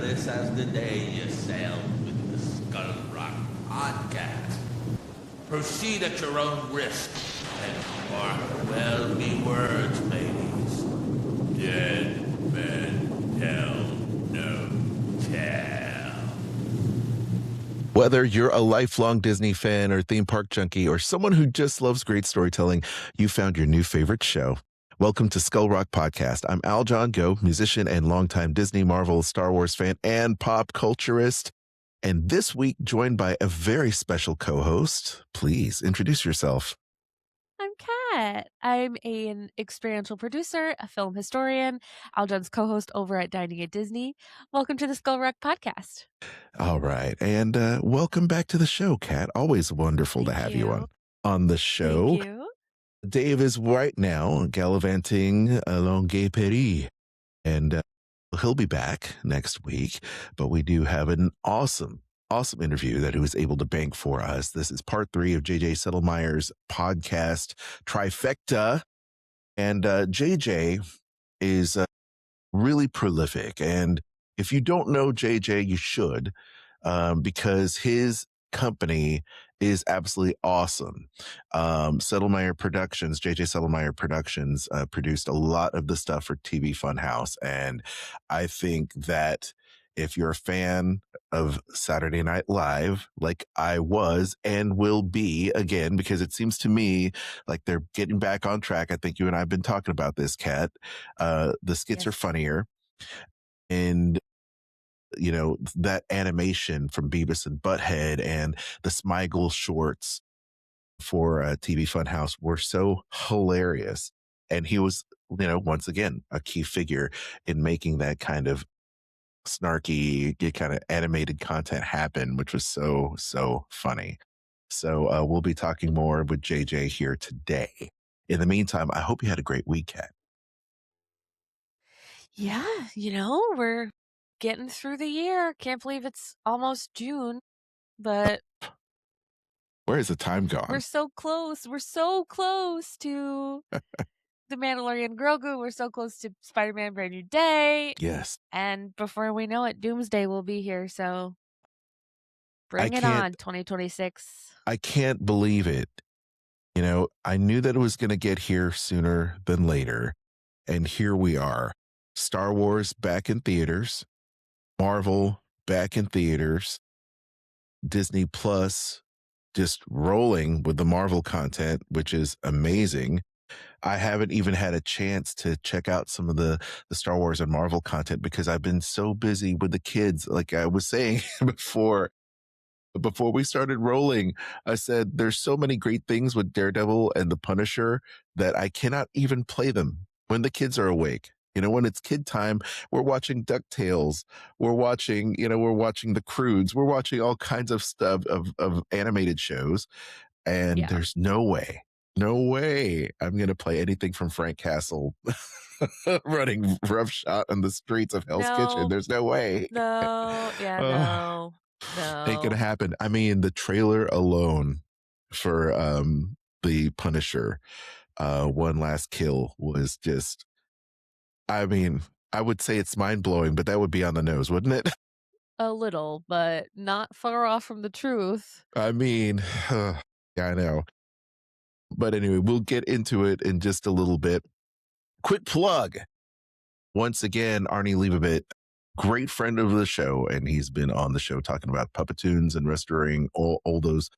this as the day you sailed with the Skull Rock podcast. Proceed at your own risk, and mark well me words, ladies. Dead men tell no tale. Whether you're a lifelong Disney fan or theme park junkie or someone who just loves great storytelling, you found your new favorite show. Welcome to Skull Rock Podcast. I'm Aljon Go, musician and longtime Disney, Marvel, Star Wars fan, and pop culturist. And this week, joined by a very special co-host. Please introduce yourself. I'm Cat. I'm an experiential producer, a film historian, Aljon's co-host over at Dining at Disney. Welcome to the Skull Rock Podcast. All right. And welcome back to the show, Cat. Always wonderful to have you on the show. Thank you. Dave is right now gallivanting along Gay Paris, and he'll be back next week. But we do have an awesome interview that he was able to bank for us. This is part 3 of JJ Sedelmaier's podcast trifecta. And JJ is really prolific. And if you don't know JJ, you should, because his company is absolutely awesome. Sedelmaier Productions, JJ Sedelmaier Productions, produced a lot of the stuff for TV Funhouse. And I think that if you're a fan of Saturday Night Live, like I was and will be again, because it seems to me like they're getting back on track. I think you and I have been talking about this, Kat. The skits are funnier. And you know, that animation from Beavis and Butthead and the Smigel shorts for TV Funhouse were so hilarious. And he was, you know, once again, a key figure in making that kind of snarky, kind of animated content happen, which was so funny. So we'll be talking more with JJ here today. In the meantime, I hope you had a great weekend. Yeah, you know, we're getting through the year. Can't believe it's almost June, but where is the time gone? We're so close. We're so close to The Mandalorian Grogu. We're so close to Spider-Man Brand New Day. Yes. And before we know it, Doomsday will be here. So bring it on, 2026. I can't believe it. You know, I knew that it was going to get here sooner than later. And here we are. Star Wars back in theaters. Marvel back in theaters. Disney Plus just rolling with the Marvel content, which is amazing. I haven't even had a chance to check out some of the Star Wars and Marvel content because I've been so busy with the kids. Like I was saying before we started rolling, I said there's so many great things with Daredevil and the Punisher that I cannot even play them when the kids are awake. You know, when it's kid time, we're watching DuckTales. We're watching The Croods. We're watching all kinds of stuff of animated shows. And there's no way I'm going to play anything from Frank Castle running roughshod on the streets of Hell's Kitchen. There's no way. No. Ain't going to happen. I mean, the trailer alone for the Punisher, One Last Kill was just, I mean, I would say it's mind-blowing, but that would be on the nose, wouldn't it? A little, but not far off from the truth. I mean, yeah, I know. But anyway, we'll get into it in just a little bit. Quick plug. Once again, Arnie Leibovit, great friend of the show, and he's been on the show talking about Puppetoons and restoring all those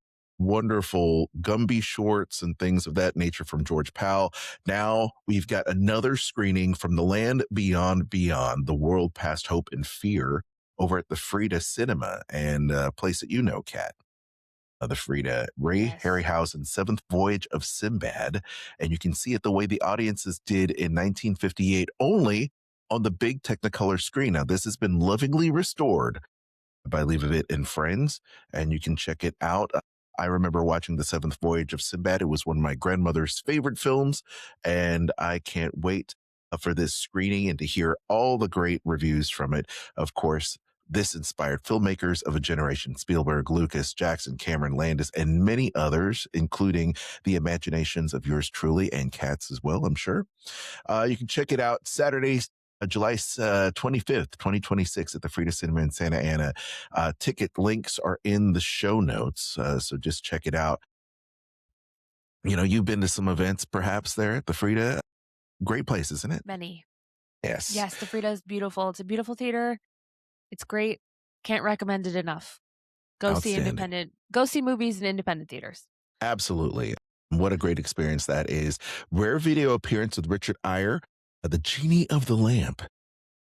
wonderful Gumby shorts and things of that nature from George Powell. Now we've got another screening from The Land Beyond Beyond, The World Past Hope and Fear, over at the Frida Cinema, and a place that you know, Kat. The Frida, Ray Harryhausen's Seventh Voyage of Sinbad. And you can see it the way the audiences did in 1958, only on the big Technicolor screen. Now, this has been lovingly restored by Leibovit and Friends, and you can check it out. I remember watching The Seventh Voyage of Sinbad. It was one of my grandmother's favorite films, and I can't wait for this screening and to hear all the great reviews from it. Of course, this inspired filmmakers of a generation: Spielberg, Lucas, Jackson, Cameron, Landis, and many others, including the imaginations of yours truly and Kat's as well, I'm sure. You can check it out Saturday, July 25th, 2026 at the Frida Cinema in Santa Ana. Ticket links are in the show notes, so just check it out. You've been to some events perhaps there at the Frida. Great place, isn't it? Many. Yes. Yes, the Frida is beautiful. It's a beautiful theater. It's great. Can't recommend it enough. Go see movies in independent theaters. Absolutely. What a great experience that is. Rare video appearance with Richard Eyre, The Genie of the Lamp.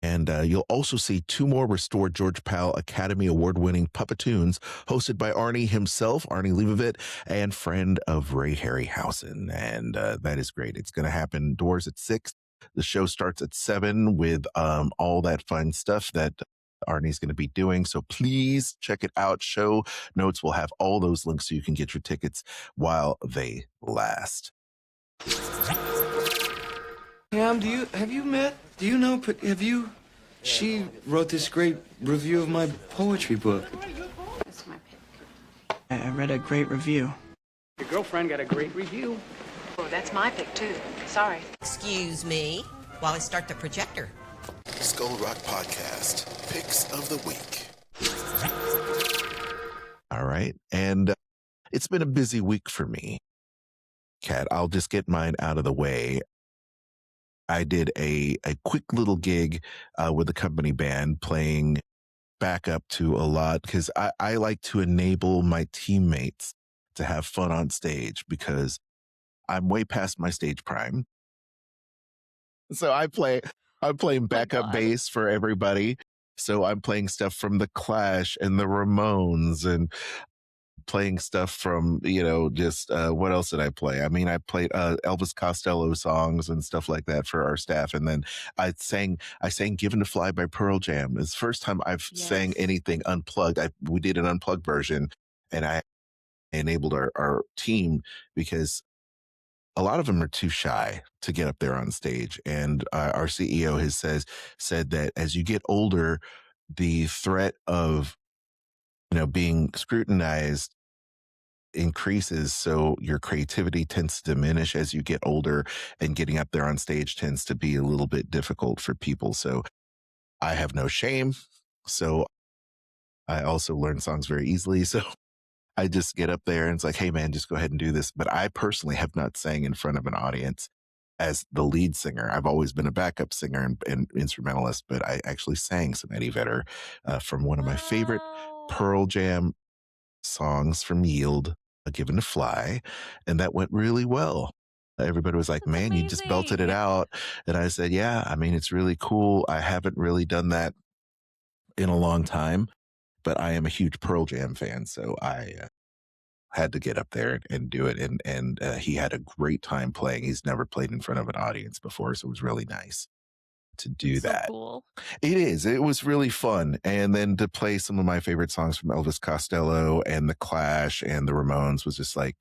And you'll also see 2 more restored George Powell Academy Award-winning Puppetoons hosted by Arnie himself, Arnie Leibovitz, and friend of Ray Harryhausen. And that is great. It's going to happen doors at 6. The show starts at 7 with all that fun stuff that Arnie's going to be doing. So please check it out. Show notes will have all those links so you can get your tickets while they last. Pam, she wrote this great review of my poetry book. That's my pick. I read a great review. Your girlfriend got a great review. Oh, that's my pick, too. Sorry. Excuse me while I start the projector. Skull Rock Podcast, Picks of the Week. All right. And it's been a busy week for me. Cat, I'll just get mine out of the way. I did a quick little gig with a company band playing backup to a lot because I like to enable my teammates to have fun on stage because I'm way past my stage prime. So I'm playing backup bass for everybody. So I'm playing stuff from The Clash and the Ramones and playing stuff from, just what else did I play? I mean, I played Elvis Costello songs and stuff like that for our staff. And then I sang Given to Fly by Pearl Jam. It's the first time I've sang anything unplugged. We did an unplugged version and I enabled our team because a lot of them are too shy to get up there on stage. And our CEO has said that as you get older, the threat of, being scrutinized increases. So your creativity tends to diminish as you get older, and getting up there on stage tends to be a little bit difficult for people. So I have no shame. So I also learn songs very easily. So I just get up there and it's like, hey man, just go ahead and do this. But I personally have not sang in front of an audience as the lead singer. I've always been a backup singer and instrumentalist, but I actually sang some Eddie Vedder from one of my favorite Pearl Jam songs from Yield, Given to Fly, and that went really well. Everybody was like, man, you just belted it out. And I said, yeah, I mean, it's really cool. I haven't really done that in a long time, but I am a huge Pearl Jam fan. So I had to get up there and do it. And he had a great time playing. He's never played in front of an audience before. So it was really nice to do that. Cool. It is. It was really fun. And then to play some of my favorite songs from Elvis Costello and The Clash and the Ramones was just like,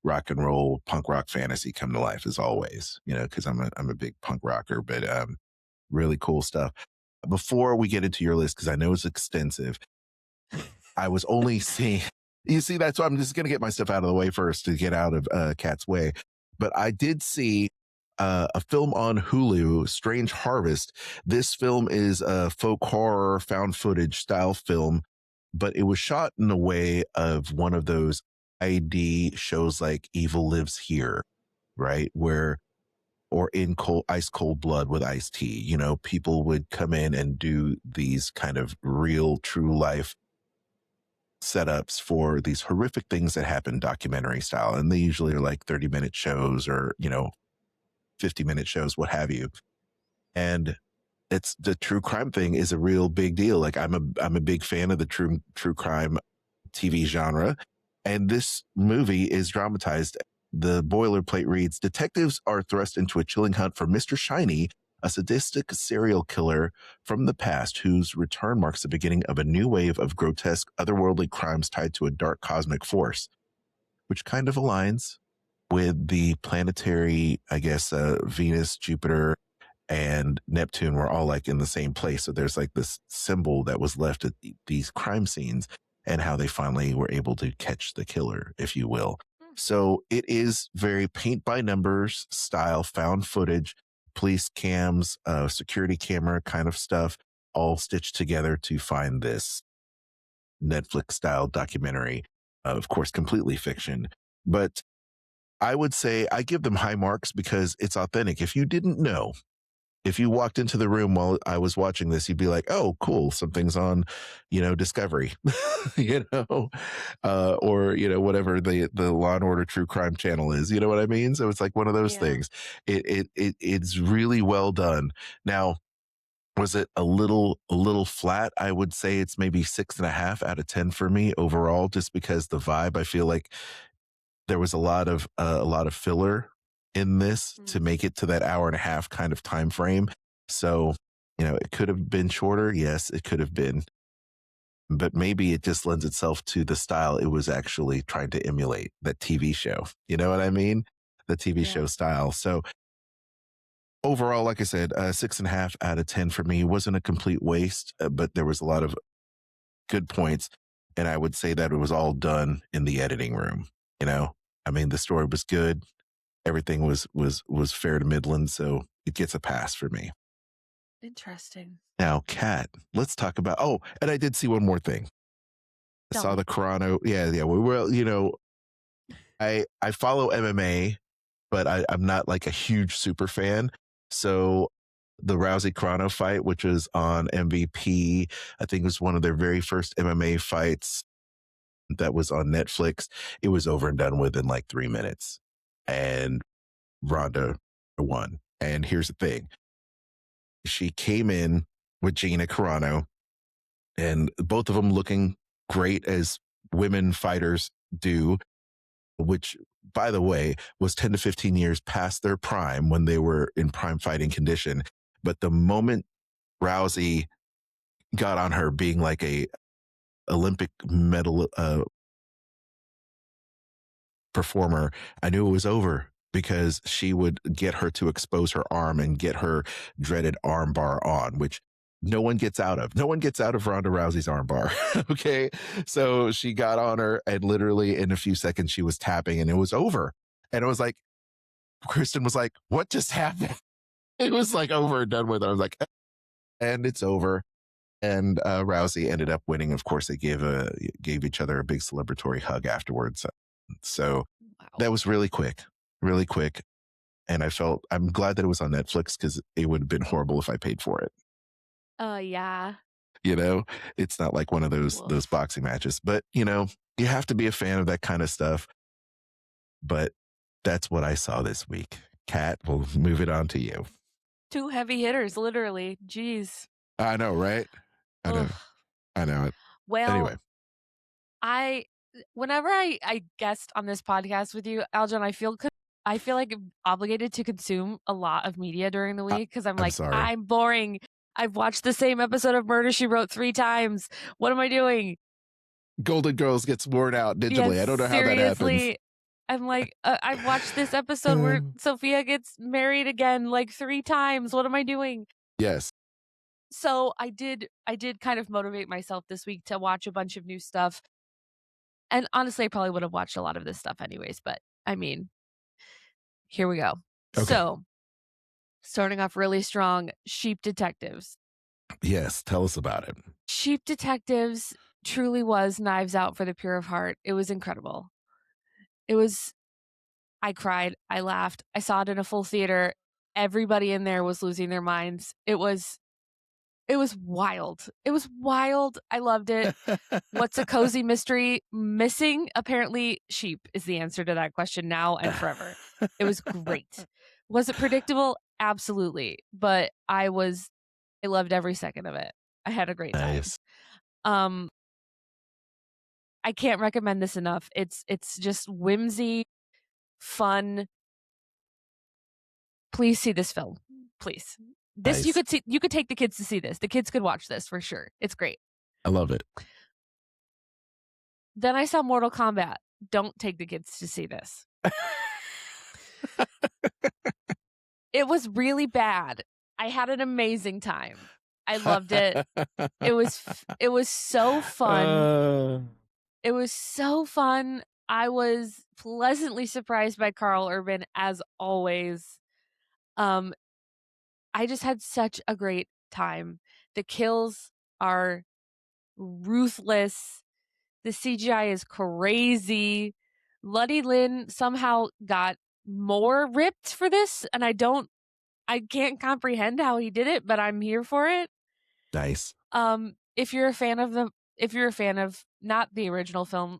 rock and roll, punk rock fantasy come to life as always, because I'm a big punk rocker, but really cool stuff. Before we get into your list, because I know it's extensive, I was only seeing, you see, that's why I'm just going to get my stuff out of the way first to get out of Cat's way. But I did see a film on Hulu, Strange Harvest. This film is a folk horror found footage style film, but it was shot in the way of one of those ID shows like Evil Lives Here, right? Or in Ice Cold Blood with Ice-T, people would come in and do these kind of real true life setups for these horrific things that happen documentary style. And they usually are like 30-minute shows or, 50-minute shows, what have you. And it's the true crime thing is a real big deal. Like I'm a big fan of the true crime TV genre. And this movie is dramatized. The boilerplate reads, detectives are thrust into a chilling hunt for Mr. Shiny, a sadistic serial killer from the past whose return marks the beginning of a new wave of grotesque otherworldly crimes tied to a dark cosmic force, which kind of aligns with the planetary, I guess, Venus, Jupiter, and Neptune were all like in the same place. So there's like this symbol that was left at these crime scenes and how they finally were able to catch the killer, if you will. So it is very paint by numbers style found footage, police cams, security camera kind of stuff, all stitched together to find this Netflix style documentary. Of course, completely fiction. But I would say I give them high marks because it's authentic. If you didn't know, if you walked into the room while I was watching this, you'd be like, "Oh, cool, something's on, Discovery," or whatever the Law and Order True Crime channel is. You know what I mean? So it's like one of those Yeah. things. It's really well done. Now, was it a little flat? I would say it's maybe 6.5 out of 10 for me overall, just because the vibe. I feel like there was a lot of filler in this to make it to that hour and a half kind of time frame. So, it could have been shorter. Yes, it could have been, but maybe it just lends itself to the style it was actually trying to emulate, that TV show. You know what I mean? The TV show style. So overall, like I said, 6.5 out of 10 for me. Wasn't a complete waste, but there was a lot of good points. And I would say that it was all done in the editing room. I mean, the story was good. Everything was fair to Midland, so it gets a pass for me. Interesting. Now, Kat, let's talk about. Oh, and I did see one more thing. I saw the Carano. Yeah. Well, I follow MMA, but I'm not like a huge super fan. So the Rousey Carano fight, which was on MVP, I think it was one of their very first MMA fights that was on Netflix. It was over and done with in like 3 minutes. And Ronda won. And here's the thing. She came in with Gina Carano, and both of them looking great as women fighters do, which, by the way, was 10 to 15 years past their prime when they were in prime fighting condition. But the moment Rousey got on her being like a Olympic medal performer, I knew it was over, because she would get her to expose her arm and get her dreaded arm bar on, which no one gets out of. No one gets out of Ronda Rousey's arm bar. Okay. So she got on her, and literally in a few seconds she was tapping, and it was over. And it was like, Kristen was like, "What just happened?" It was like over and done with. I was like, and it's over. And Rousey ended up winning. Of course, they gave each other a big celebratory hug afterwards. So that was really quick. And I'm glad that it was on Netflix, because it would have been horrible if I paid for it. Yeah. It's not like one of those boxing matches, but you have to be a fan of that kind of stuff. But that's what I saw this week. Kat, we'll move it on to you. 2 heavy hitters, literally. Jeez. I know, right? I know it. Well, Anyway, whenever I guest on this podcast with you, Aljon, I feel like I'm obligated to consume a lot of media during the week, because I'm like, sorry. I'm boring. I've watched the same episode of Murder, She Wrote 3 times. What am I doing? Golden Girls gets worn out digitally. Yes, I don't know how that happens. I'm like, I've watched this episode where Sophia gets married again like 3 times. What am I doing? Yes. So I did kind of motivate myself this week to watch a bunch of new stuff. And honestly, I probably would have watched a lot of this stuff anyways, but I mean, here we go. Okay. So, starting off really strong, Sheep Detectives. Yes, tell us about it. Sheep Detectives truly was Knives Out for the pure of heart. It was incredible. I cried, I laughed, I saw it in a full theater. Everybody in there was losing their minds. It was wild. It was wild. I loved it. What's a cozy mystery missing? Apparently, sheep is the answer to that question now and forever. It was great. Was it predictable? Absolutely. But I loved every second of it. I had a great time. Nice. I can't recommend this enough. It's just whimsy, fun. Please see this film. Please. This Nice. you could take the kids to see this. The kids could watch this for sure. It's great. I love it. Then I saw Mortal Kombat. Don't take the kids to see this. It was really bad. I had an amazing time. I loved it. It was so fun. It was so fun. I was pleasantly surprised by Carl Urban, as always. I just had such a great time. The kills are ruthless. The CGI is crazy. Luddy Lin somehow got more ripped for this, and I can't comprehend how he did it, but I'm here for it. Nice. If you're a fan of not the original film,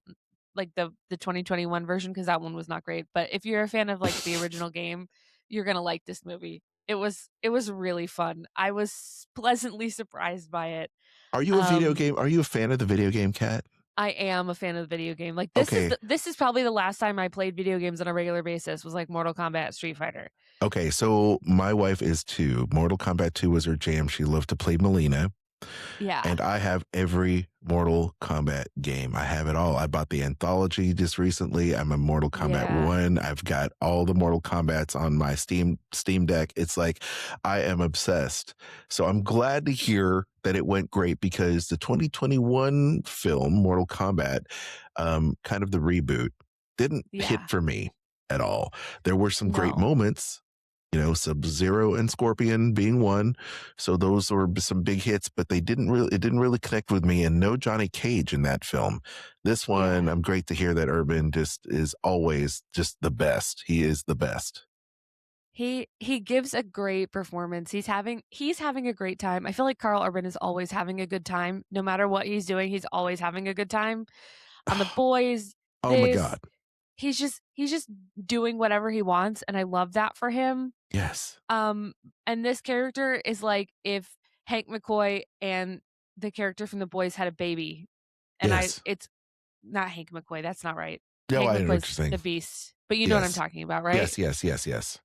like the 2021 version, because that one was not great, but if you're a fan of like the original game, you're gonna like this movie. It was really fun. I was pleasantly surprised by it. Are you a fan of the video game, Cat? I am a fan of the video game. Like Okay. This is probably the last time I played video games on a regular basis was like Mortal Kombat, Street Fighter. Okay, so my wife is too. Mortal Kombat 2 was her jam. She loved to play Melina. Yeah. And I have every Mortal Kombat game. I have it all. I bought the anthology just recently. I'm a Mortal Kombat 1. I've got all the Mortal Kombats on my Steam Deck. It's like I am obsessed. So I'm glad to hear that it went great, because the 2021 film, Mortal Kombat, kind of the reboot, didn't hit for me at all. There were some great moments. You know, Sub-Zero and Scorpion being one. So those were some big hits, but it didn't really connect with me. And no Johnny Cage in that film. This one, I'm great to hear that Urban just is always just the best. He is the best. He gives a great performance. He's having a great time. I feel like Carl Urban is always having a good time. No matter what he's doing, he's always having a good time. On The Boys. Oh my God. He's just doing whatever he wants, and I love that for him. Yes. And this character is like if Hank McCoy and the character from The Boys had a baby. And it's not Hank McCoy, that's not right. No, Hank I know what you're McCoy's saying. the Beast. But you know what I'm talking about, right? Yes.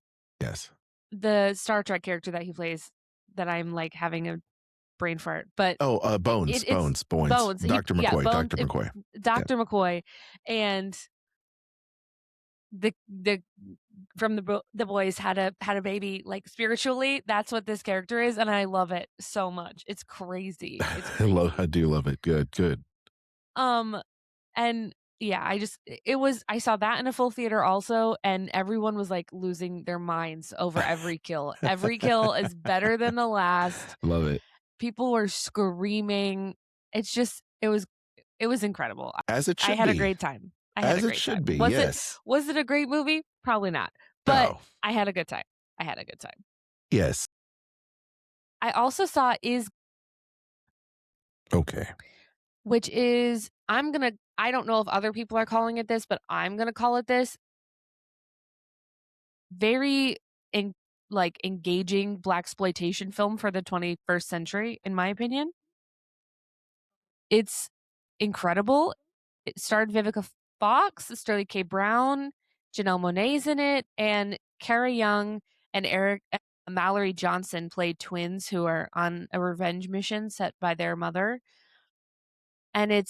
The Star Trek character that he plays, that I'm like having a brain fart. But Bones. Dr. McCoy. Dr. McCoy and the from the Boys had a baby, like spiritually. That's what this character is, and I love it so much. It's crazy. I do love it. Good. And yeah, I saw that in a full theater also, and everyone was like losing their minds over every kill. Every kill is better than the last. Love it. People were screaming. It was incredible. As it should be. I had a great time. As it should be, yes. Was it a great movie? Probably not. But I had a good time. Yes. I also saw Is Okay. Which is, I don't know if other people are calling it this, but I'm going to call it this. Very engaging blaxploitation film for the 21st century, in my opinion. It's incredible. It starred Vivica Fox, Sterling K. Brown, Janelle Monáe's in it, and Cara Young and Mallory Johnson played twins who are on a revenge mission set by their mother. And it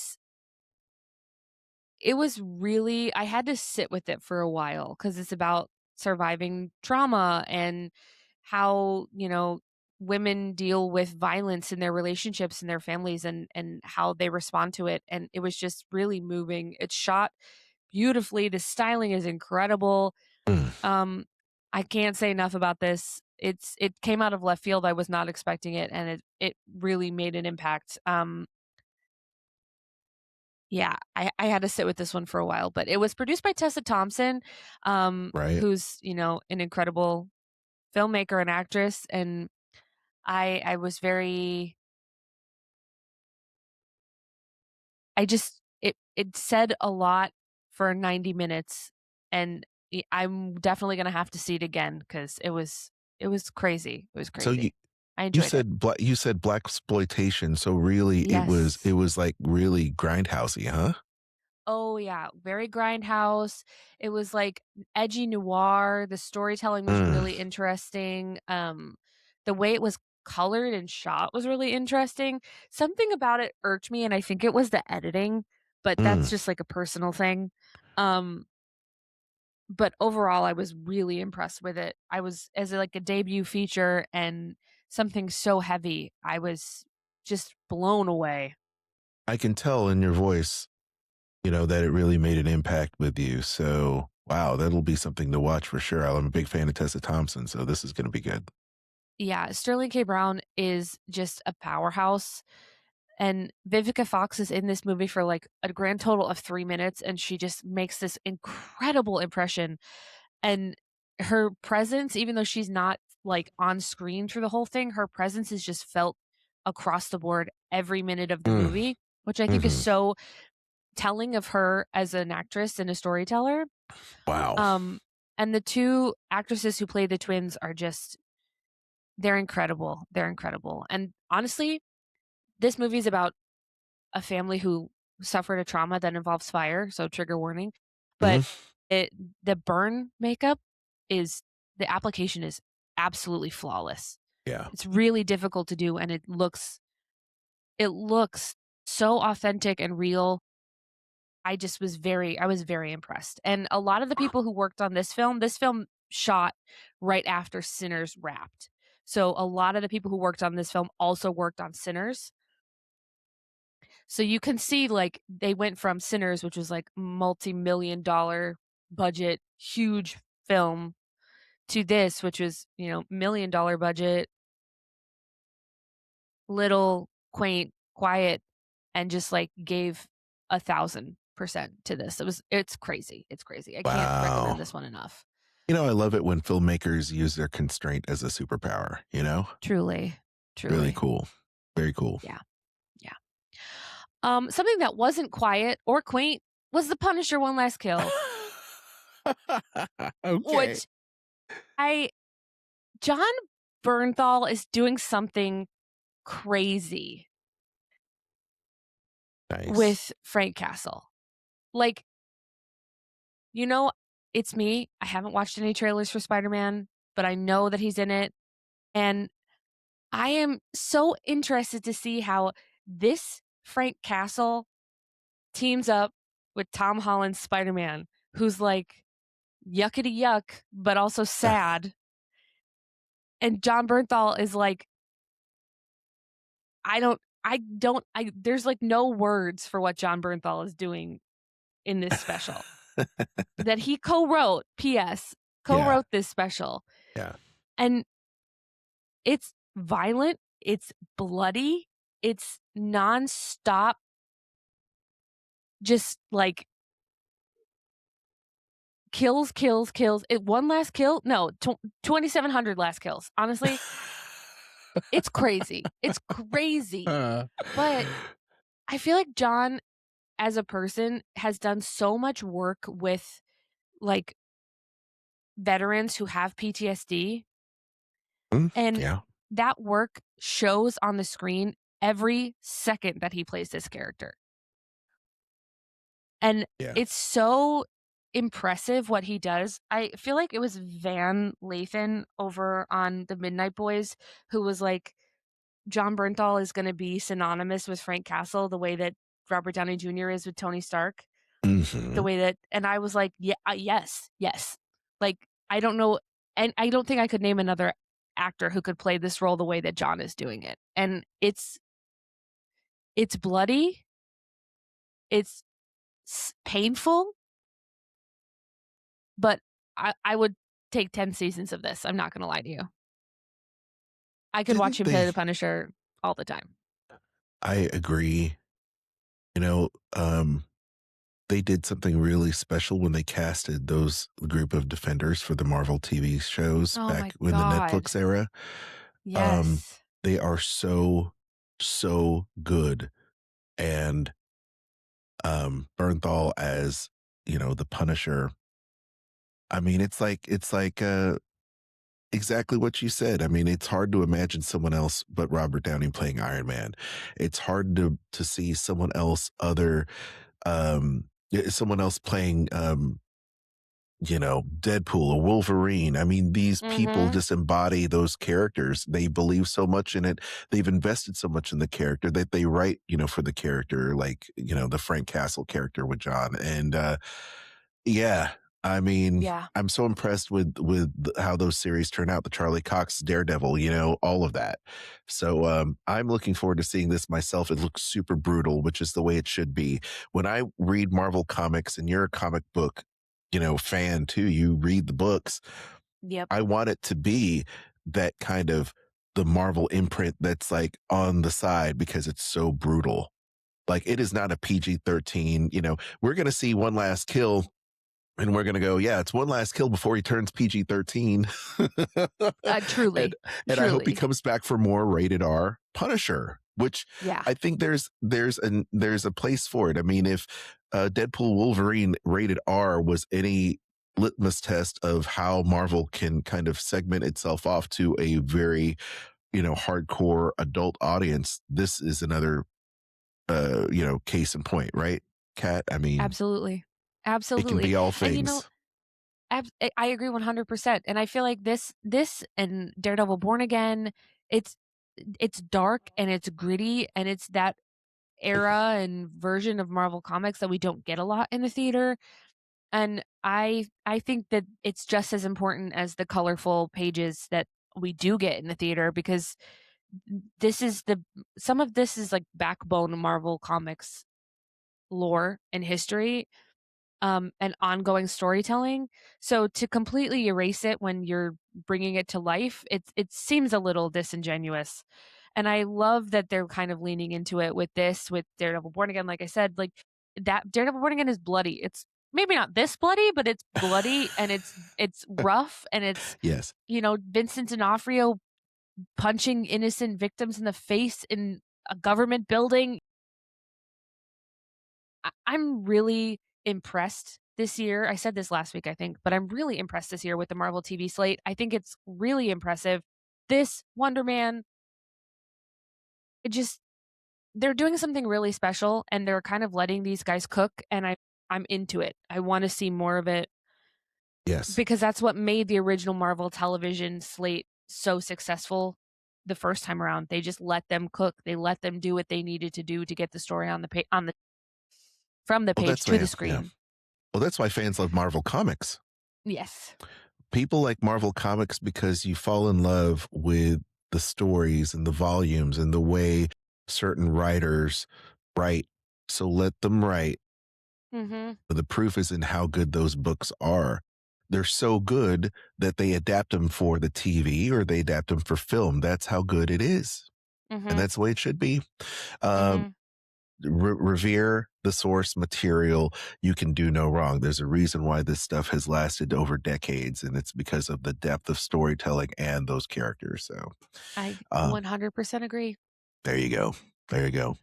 was really, I had to sit with it for a while, because it's about surviving trauma and how, women deal with violence in their relationships and their families, and how they respond to it. And it was just really moving. It's shot beautifully. The styling is incredible. I can't say enough about this. It came out of left field. I was not expecting it, and it really made an impact. Yeah, I had to sit with this one for a while, but it was produced by Tessa Thompson, who's, an incredible filmmaker and actress. And I was very, it said a lot for 90 minutes, and I'm definitely going to have to see it again, because it was crazy. It was crazy. So you said blaxploitation, so really Yes. it was like really grindhousey, huh? Oh yeah, very grindhouse. It was like edgy noir. The storytelling was really interesting. The way it was colored and shot was really interesting. Something about it irked me, and I think it was the editing, but that's just like a personal thing. But overall, I was really impressed with it. I was, as like a debut feature and something so heavy, I was just blown away. I can tell in your voice, that it really made an impact with you. So, wow, that'll be something to watch for sure. I'm a big fan of Tessa Thompson, so this is going to be good. Yeah, Sterling K. Brown is just a powerhouse. And Vivica Fox is in this movie for like a grand total of 3 minutes, and she just makes this incredible impression. And her presence, even though she's not like on screen through the whole thing, her presence is just felt across the board every minute of the movie, which I think is so telling of her as an actress and a storyteller. Wow. And the two actresses who play the twins are just, they're incredible. They're incredible. And honestly, this movie is about a family who suffered a trauma that involves fire, so trigger warning. But the burn makeup the application is absolutely flawless. Yeah. It's really difficult to do, and it looks so authentic and real. I was very impressed. And a lot of the people who worked on this film shot right after Sinners wrapped. So a lot of the people who worked on this film also worked on Sinners. So you can see, like, they went from Sinners, which was like multi-million-dollar budget, huge film, to this, which was, $1 million budget, little, quaint, quiet, and just like gave 1,000% to this. It's crazy. It's crazy. I can't recommend this one enough. I love it when filmmakers use their constraint as a superpower, Truly. Really cool. Very cool. Yeah. Something that wasn't quiet or quaint was The Punisher: One Last Kill. Okay. Which John Bernthal is doing something crazy with Frank Castle. Like, it's me. I haven't watched any trailers for Spider-Man, but I know that he's in it. And I am so interested to see how this Frank Castle teams up with Tom Holland's Spider-Man, who's like yuckity yuck, but also sad. And John Bernthal is like, there's like no words for what John Bernthal is doing in this special that he co-wrote. P.S. co-wrote this special. Yeah. And it's violent. It's bloody. It's nonstop. Just like kills. One last kill? No, 2,700 last kills. Honestly, it's crazy. It's crazy. But I feel like John, as a person, has done so much work with like veterans who have PTSD. And that work shows on the screen every second that he plays this character. And it's so impressive what he does. I feel like it was Van Lathan over on The Midnight Boys who was like, John Bernthal is going to be synonymous with Frank Castle the way that Robert Downey Jr. is with Tony Stark. The way that, and I was like, yeah, yes. Like, I don't know, and I don't think I could name another actor who could play this role the way that John is doing it. And it's bloody. It's painful. But I would take 10 seasons of this. I'm not going to lie to you. I could watch him play the Punisher all the time. I agree. They did something really special when they casted those group of defenders for the Marvel TV shows back in the Netflix era. Yes. They are so good. And Bernthal as, the Punisher. I mean, it's like exactly what you said. I mean, it's hard to imagine someone else but Robert Downey playing Iron Man. It's hard to see someone else someone else playing Deadpool or Wolverine. I mean, these people just embody those characters. They believe so much in it. They've invested so much in the character that they write, for the character, like, the Frank Castle character with John. And I mean, I'm so impressed with how those series turn out. The Charlie Cox Daredevil, all of that. So I'm looking forward to seeing this myself. It looks super brutal, which is the way it should be. When I read Marvel comics, and you're a comic book, fan too, you read the books. Yep. I want it to be that kind of the Marvel imprint that's like on the side because it's so brutal. Like it is not a PG-13, we're going to see one last kill and we're going to go, yeah, it's one last kill before he turns PG-13. Truly. And I hope he comes back for more rated R Punisher, which Yeah. I think there's a place for it. I mean, if Deadpool Wolverine rated R was any litmus test of how Marvel can kind of segment itself off to a very, hardcore adult audience, this is another case in point, right, Kat? I mean, Absolutely. it can be all And things. I agree 100%. And I feel like this and Daredevil Born Again, it's dark and it's gritty and it's that era and version of Marvel Comics that we don't get a lot in the theater. And I think that it's just as important as the colorful pages that we do get in the theater, because some of this is like backbone Marvel Comics lore and history, and ongoing storytelling. So to completely erase it when you're bringing it to life, it seems a little disingenuous. And I love that they're kind of leaning into it with Daredevil Born Again. Like I said, like that Daredevil Born Again is bloody. It's maybe not this bloody, but it's bloody and it's rough and it's Yes. Vincent D'Onofrio punching innocent victims in the face in a government building. I'm really impressed this year. I said this last week, I think, but I'm really impressed this year with the Marvel TV slate. I think it's really impressive. This Wonder Man, they're doing something really special and they're kind of letting these guys cook, and I'm into it. I want to see more of it. Yes. Because that's what made the original Marvel television slate so successful the first time around. They just let them cook. They let them do what they needed to do to get the story from the page to the screen. Yeah. Well, that's why fans love Marvel Comics. Yes. People like Marvel Comics because you fall in love with the stories and the volumes and the way certain writers write. So let them write. Mm-hmm. The proof is in how good those books are. They're so good that they adapt them for the TV or they adapt them for film. That's how good it is. Mm-hmm. And that's the way it should be. Mm-hmm. Revere the source material. You can do no wrong. There's a reason why this stuff has lasted over decades, and it's because of the depth of storytelling and those characters. So I 100% agree. There you go. There you go.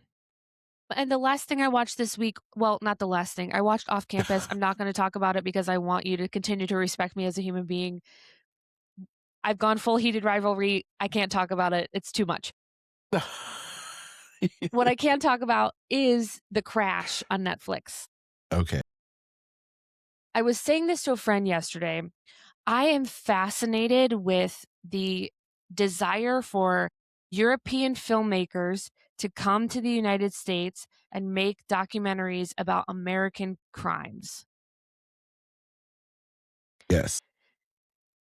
And the last thing I watched this week, well, not the last thing, I watched Off Campus. I'm not going to talk about it because I want you to continue to respect me as a human being. I've gone full heated rivalry. I can't talk about it. It's too much. What I can talk about is The Crash on Netflix. Okay. I was saying this to a friend yesterday. I am fascinated with the desire for European filmmakers to come to the United States and make documentaries about American crimes. Yes.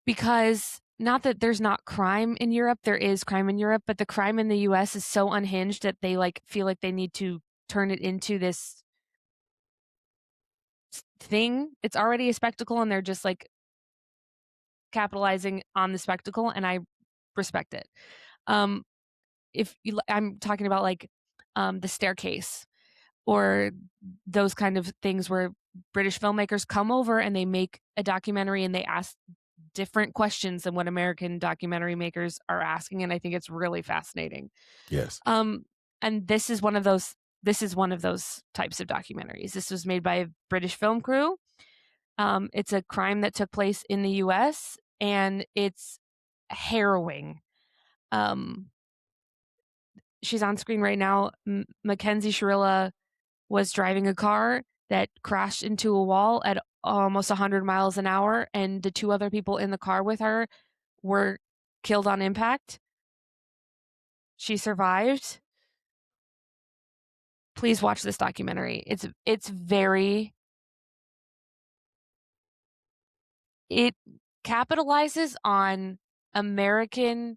Because not that there's not crime in Europe, there is crime in Europe, but the crime in the US is so unhinged that they feel like they need to turn it into this thing. It's already a spectacle and they're just capitalizing on the spectacle, and I respect it. I'm talking about The Staircase or those kind of things where British filmmakers come over and they make a documentary and they ask different questions than what American documentary makers are asking, and I think it's really fascinating. Yes. And this is one of those types of documentaries. This was made by a British film crew. It's a crime that took place in the US and it's harrowing. She's on screen right now. Mackenzie Shirilla was driving a car that crashed into a wall at almost 100 miles an hour, and the two other people in the car with her were killed on impact. She survived. Please watch this documentary. It capitalizes on American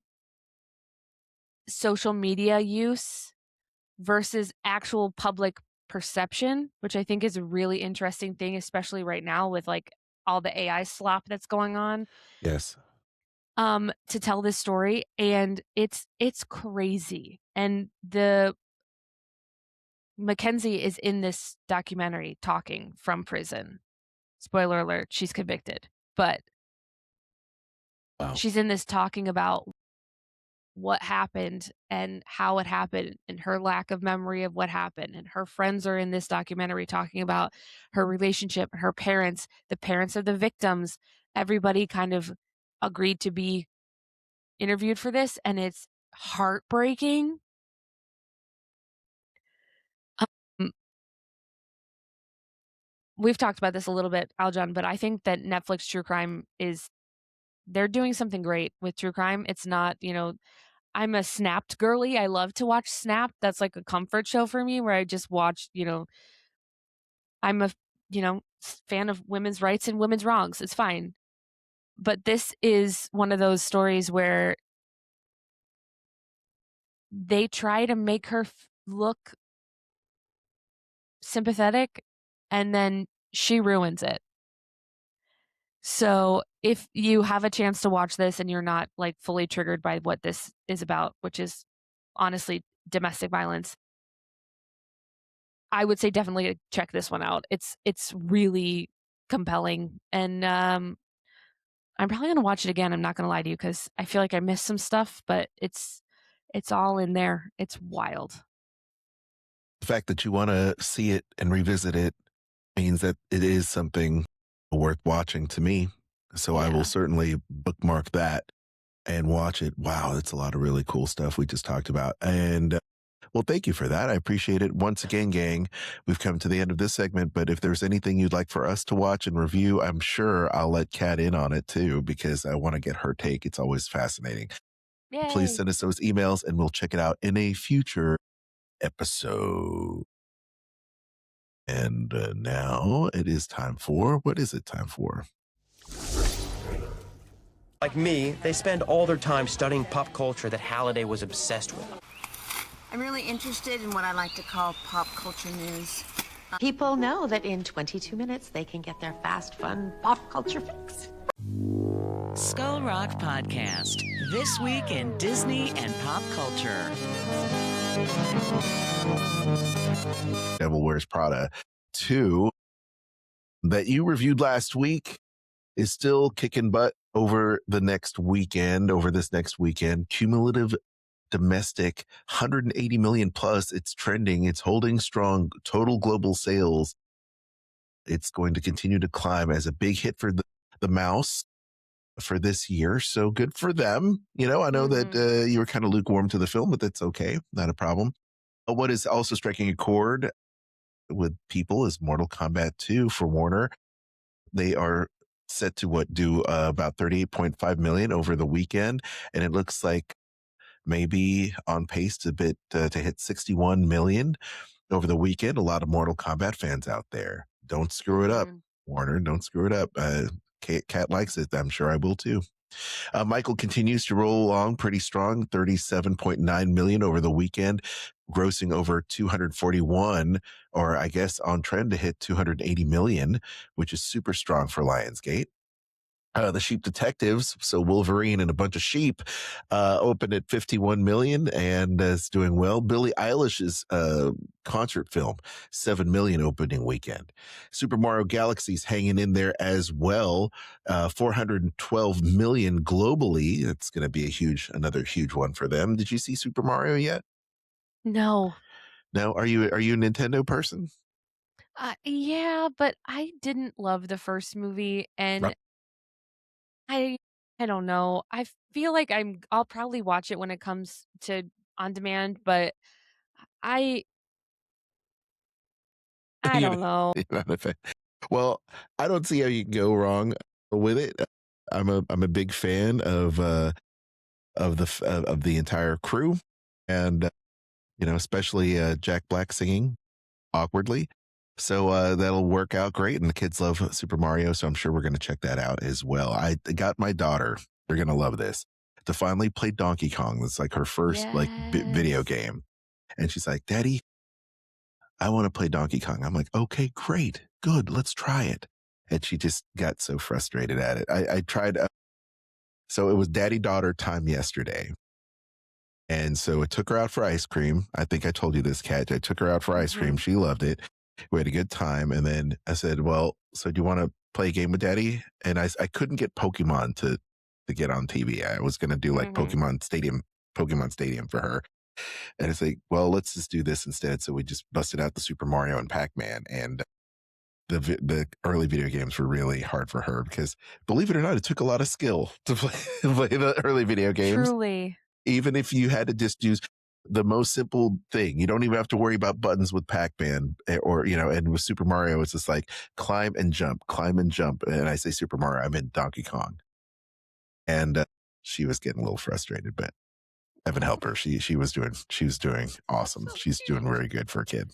social media use versus actual public perception, which I think is a really interesting thing, especially right now with all the AI slop that's going on. Yes. to tell this story, and it's crazy. And the Mackenzie is in this documentary talking from prison. Spoiler alert, she's convicted, but Wow. she's in this talking about what happened and how it happened and her lack of memory of what happened. And her friends are in this documentary talking about her relationship, her parents, the parents of the victims. Everybody kind of agreed to be interviewed for this, and it's heartbreaking. Um, we've talked about this a little bit, Aljon, but I think that Netflix True Crime they're doing something great with true crime. It's not, I'm a Snapped girly. I love to watch Snapped. That's like a comfort show for me where I just watch, I'm a, fan of women's rights and women's wrongs. It's fine. But this is one of those stories where they try to make her look sympathetic, and then she ruins it. So if you have a chance to watch this and you're not like fully triggered by what this is about, which is honestly domestic violence, I would say definitely check this one out. It's really compelling, and I'm probably gonna watch it again. I'm not gonna lie to you because I feel like I missed some stuff, but it's all in there. It's wild. The fact that you want to see it and revisit it means that it is something worth watching to me. So I will certainly bookmark that and watch it. Wow, that's a lot of really cool stuff we just talked about. And well, thank you for that. I appreciate it. Once again, gang, we've come to the end of this segment, but if there's anything you'd like for us to watch and review, I'm sure I'll let Kat in on it too, because I want to get her take. It's always fascinating. Yay. Please send us those emails and we'll check it out in a future episode. And now it is time for, what is it time for? Like me, they spend all their time studying pop culture that Halliday was obsessed with. I'm really interested in what I like to call pop culture news. People know that in 22 minutes they can get their fast, fun pop culture fix. Skull Rock Podcast. This week in Disney and pop culture. Devil Wears Prada 2 that you reviewed last week is still kicking butt over this next weekend. Cumulative domestic 180 million plus. It's trending. It's holding strong. Total global sales. It's going to continue to climb as a big hit for the mouse for this year. So good for them. I know that you were kind of lukewarm to the film, but that's okay. Not a problem. What is also striking a chord with people is Mortal Kombat 2 for Warner. They are set to do about 38.5 million over the weekend. And it looks like maybe on pace to hit 61 million over the weekend. A lot of Mortal Kombat fans out there. Don't screw it up, Warner. Don't screw it up. Cat likes it. I'm sure I will too. Michael continues to roll along pretty strong, 37.9 million over the weekend, grossing over 241, or I guess on trend to hit 280 million, which is super strong for Lionsgate. The Sheep Detectives, so Wolverine and a bunch of sheep, opened at 51 million and is doing well. Billie Eilish's concert film, 7 million opening weekend. Super Mario Galaxy's hanging in there as well, 412 million globally. It's going to be another huge one for them. Did you see Super Mario yet? No. No? Are you a Nintendo person? Yeah, but I didn't love the first movie, and I don't know. I feel like I'll probably watch it when it comes to on demand, but I don't know. You're not a fan. Well, I don't see how you can go wrong with it. I'm a big fan of the entire crew, and especially Jack Black singing awkwardly. So that'll work out great. And the kids love Super Mario. So I'm sure we're going to check that out as well. I got my daughter, they're going to love this, to finally play Donkey Kong. It's like her first video game. And she's like, Daddy, I want to play Donkey Kong. I'm like, okay, great. Good. Let's try it. And she just got so frustrated at it. I tried So it was daddy-daughter time yesterday. And so it took her out for ice cream. I think I told you this, Kat. I took her out for ice cream. She loved it. We had a good time. And then I said, well, so do you want to play a game with daddy? And I couldn't get Pokemon to get on TV. I was going to do like Pokemon Stadium for her. And it's like, well, let's just do this instead. So we just busted out the Super Mario and Pac-Man. And the early video games were really hard for her because, believe it or not, it took a lot of skill to play the early video games. Truly. Even if you had to just use the most simple thing, you don't even have to worry about buttons with Pac-Man or, and with Super Mario, it's just like climb and jump. And I say Super Mario, I meant Donkey Kong. And she was getting a little frustrated, but Evan helped her. She was doing awesome. She's doing very good for a kid.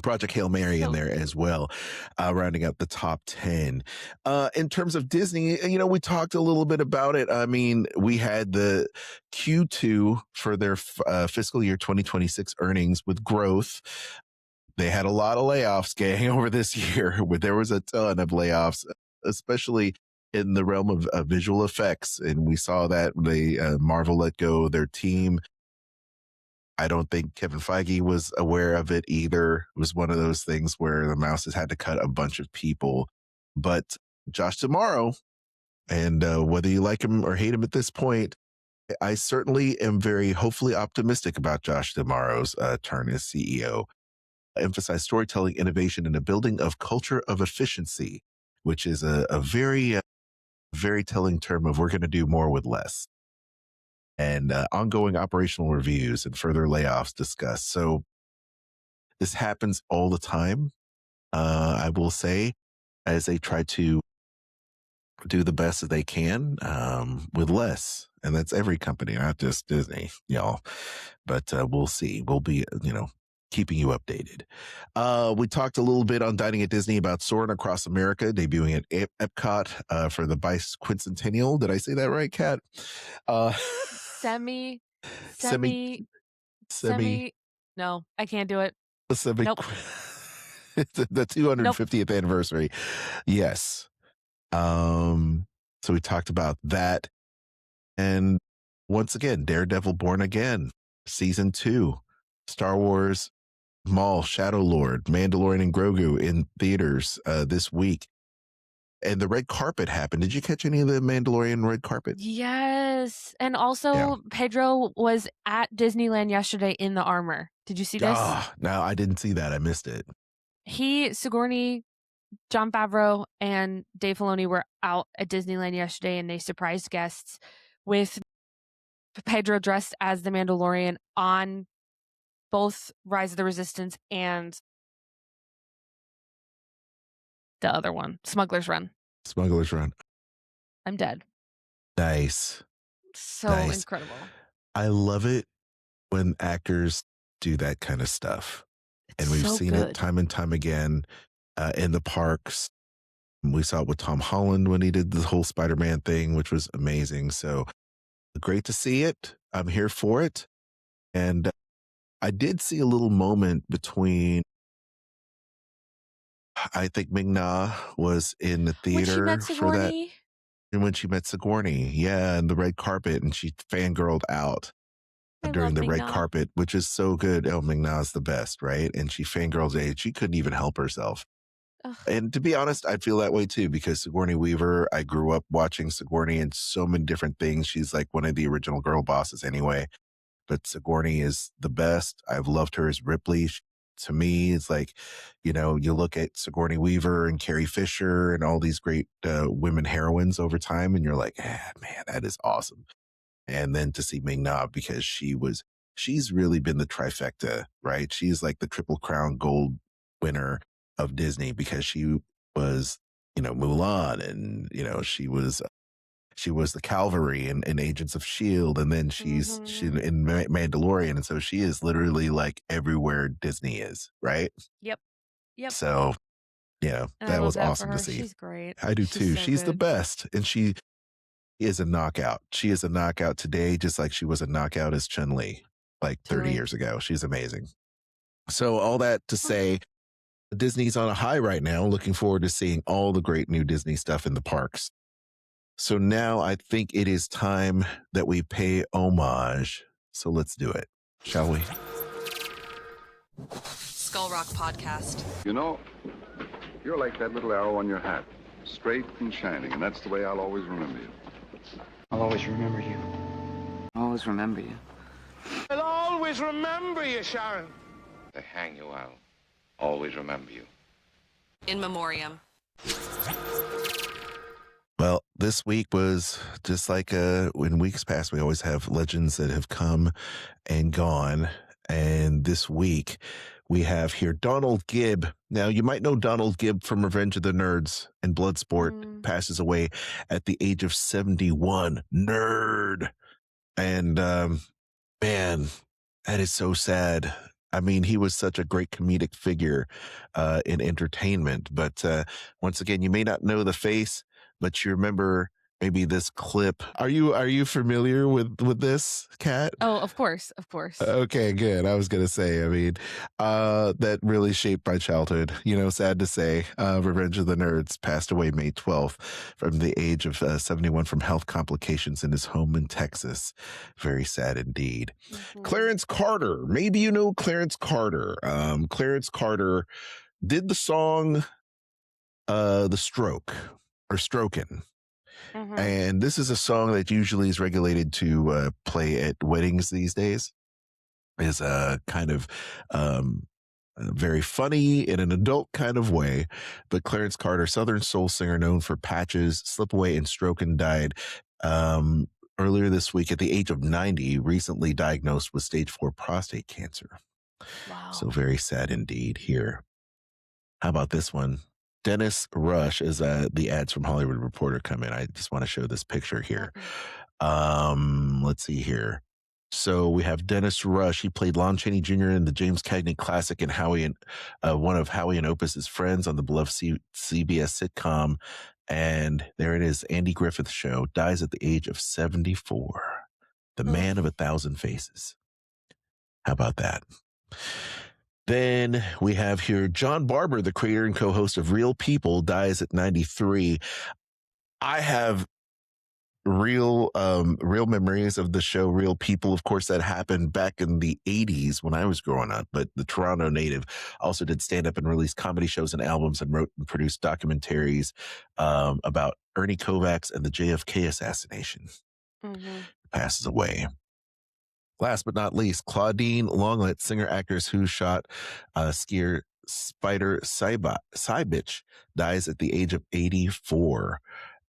Project Hail Mary in there as well, rounding out the top 10. In terms of Disney, we talked a little bit about it. I mean, we had the Q2 for their fiscal year 2026 earnings with growth. They had a lot of layoffs, gang, over this year. There was a ton of layoffs, especially in the realm of visual effects. And we saw that Marvel let go their team. I don't think Kevin Feige was aware of it either. It was one of those things where the mouse has had to cut a bunch of people. But Josh D'Amaro, and whether you like him or hate him at this point, I certainly am very hopefully optimistic about Josh D'Amaro's turn as CEO. Emphasize storytelling, innovation, and a building of culture of efficiency, which is a very, very telling term of we're going to do more with less. And ongoing operational reviews and further layoffs discussed. So this happens all the time, I will say, as they try to do the best that they can with less. And that's every company, not just Disney, y'all. But we'll see. We'll be, keeping you updated. We talked a little bit on Dining at Disney about Soarin' Across America, debuting at Epcot for the bicentennial. Did I say that right, Kat? Semi. No, I can't do it. Nope. The 250th anniversary. Yes. So we talked about that. And once again, Daredevil Born Again, season 2, Star Wars Maul, Shadow Lord, Mandalorian and Grogu in theaters this week. And the red carpet happened. Did you catch any of the Mandalorian red carpet? Yes. And also, Pedro was at Disneyland yesterday in the armor. Did you see this? No, I didn't see that. I missed it. Sigourney, Jon Favreau, and Dave Filoni were out at Disneyland yesterday, and they surprised guests with Pedro dressed as the Mandalorian on both Rise of the Resistance and the other one, Smuggler's Run. I'm dead. Nice. So incredible. I love it when actors do that kind of stuff. And we've seen it time and time again in the parks. We saw it with Tom Holland when he did the whole Spider-Man thing, which was amazing. So great to see it. I'm here for it. And I did see a little moment between, I think Ming-Na was in the theater for that. And when she met Sigourney, and the red carpet, and she fangirled out during the red carpet, which is so good. Oh, Ming-Na's the best, right? And she fangirled it. She couldn't even help herself. Ugh. And to be honest, I feel that way too, because Sigourney Weaver, I grew up watching Sigourney in so many different things. She's like one of the original girl bosses anyway. But Sigourney is the best. I've loved her as Ripley. To me, it's like, you look at Sigourney Weaver and Carrie Fisher and all these great women heroines over time, and you're like, man, that is awesome. And then to see Ming-Na, because she's really been the trifecta, right? She's like the Triple Crown Gold winner of Disney, because she was, Mulan, and, she was the Cavalry in Agents of S.H.I.E.L.D., and then she's in Mandalorian. And so she is literally like everywhere Disney is, right? Yep. So, that was awesome to see. She's great. I do too. So She's good. the best. And she is a knockout. She is a knockout today, just like she was a knockout as Chun-Li like 30 years ago. She's amazing. So all that to say, Disney's on a high right now. Looking forward to seeing all the great new Disney stuff in the parks. So now I think it is time that we pay homage. So let's do it, shall we? Skull Rock Podcast. You know, you're like that little arrow on your hat, straight and shining, and that's the way I'll always remember you. I'll always remember you. I'll always remember you. I'll always remember you, Sharon. They hang you, I'll always remember you. In memoriam. Well, this week was just like in weeks past, we always have legends that have come and gone. And this week we have here Donald Gibb. Now, you might know Donald Gibb from Revenge of the Nerds and Bloodsport. Passes away at the age of 71. Nerd. And man, that is so sad. I mean, he was such a great comedic figure in entertainment. But once again, you may not know the face, but you remember maybe this clip. Are you familiar with this, Cat? Oh, of course. Okay, good. I was gonna say, I mean, that really shaped my childhood. You know, sad to say, Revenge of the Nerds passed away May 12th from the age of 71 from health complications in his home in Texas. Very sad indeed. Clarence Carter. Maybe you know Clarence Carter. Clarence Carter did the song The Stroke or Strokin'. And this is a song that usually is regulated to play at weddings these days. Is a kind of very funny in an adult kind of way. But Clarence Carter, Southern soul singer known for Patches, Slip Away, and Strokin', died earlier this week at the age of 90, recently diagnosed with stage 4 prostate cancer. Wow. So very sad indeed here. How about this one? Dennis Rush, as the ads from Hollywood Reporter come in. I just want to show this picture here. Let's see here. So we have Dennis Rush. He played Lon Chaney Jr. in the James Cagney classic and Howie and one of Howie and Opus's friends on the beloved CBS sitcom. And there it is. Andy Griffith's show. Dies at the age of 74. The man of 1,000 faces. How about that? Then we have here John Barber, the creator and co-host of Real People, dies at 93. I have real memories of the show Real People. Of course, that happened back in the 80s when I was growing up, but the Toronto native also did stand-up and released comedy shows and albums and wrote and produced documentaries about Ernie Kovacs and the JFK assassination. Passes away. Last but not least, Claudine Longlet, singer-actress who shot skier Spider Sybich, dies at the age of 84.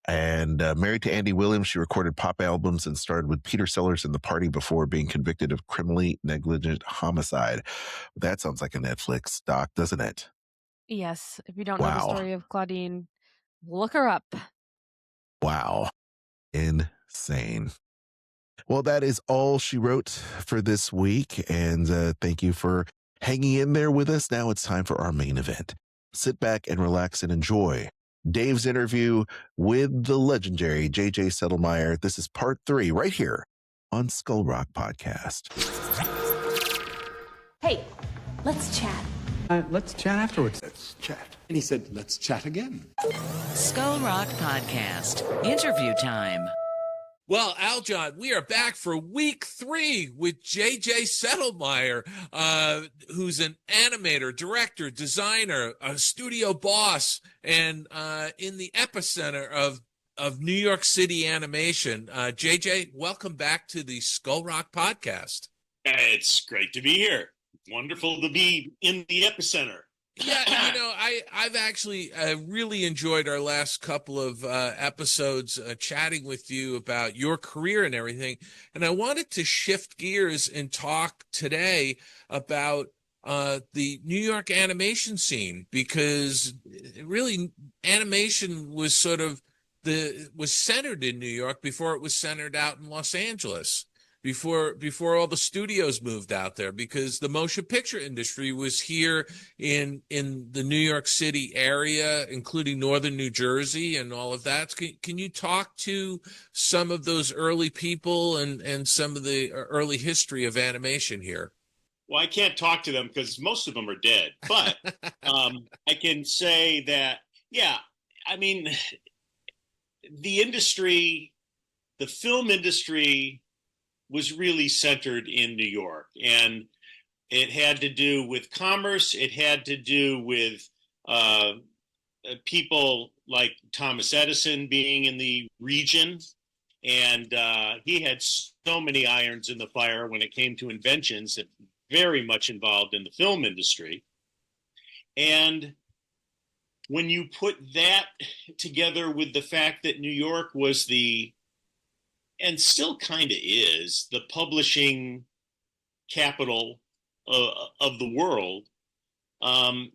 And married to Andy Williams, she recorded pop albums and starred with Peter Sellers in The Party before being convicted of criminally negligent homicide. That sounds like a Netflix doc, doesn't it? Yes. If you don't know the story of Claudine, look her up. Wow. Insane. Well, that is all she wrote for this week. And thank you for hanging in there with us. Now it's time for our main event. Sit back and relax and enjoy Dave's interview with the legendary J.J. Sedelmaier. This is part 3 right here on Skull Rock Podcast. Hey, let's chat. Let's chat afterwards. Let's chat. And he said, let's chat again. Skull Rock Podcast. Interview time. Well, Aljon, we are back for week 3 with J.J. Sedelmaier, who's an animator, director, designer, a studio boss, and in the epicenter of New York City animation. J.J., welcome back to the Skull Rock Podcast. It's great to be here. Wonderful to be in the epicenter. Yeah, you know, I've actually really enjoyed our last couple of episodes chatting with you about your career and everything. And I wanted to shift gears and talk today about the New York animation scene, because really animation was sort of was centered in New York before it was centered out in Los Angeles. Before all the studios moved out there, because the motion picture industry was here in the New York City area, including northern New Jersey and all of that. Can you talk to some of those early people and some of the early history of animation here? Well, I can't talk to them because most of them are dead, but I can say that, yeah, I mean, the industry, the film industry, was really centered in New York, and it had to do with commerce. It had to do with people like Thomas Edison being in the region, and he had so many irons in the fire when it came to inventions that very much involved in the film industry. And when you put that together with the fact that New York was and still kind of is, the publishing capital of the world,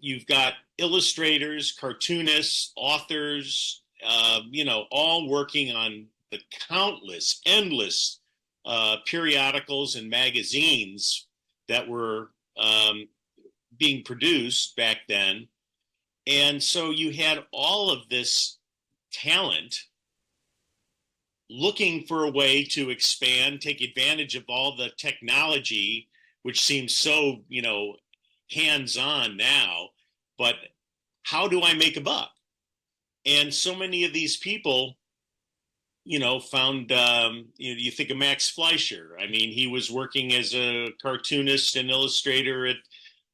you've got illustrators, cartoonists, authors, all working on the countless, endless periodicals and magazines that were being produced back then. And so you had all of this talent looking for a way to expand, take advantage of all the technology, which seems so, hands-on now, but how do I make a buck? And so many of these people, found, you think of Max Fleischer. I mean, he was working as a cartoonist and illustrator at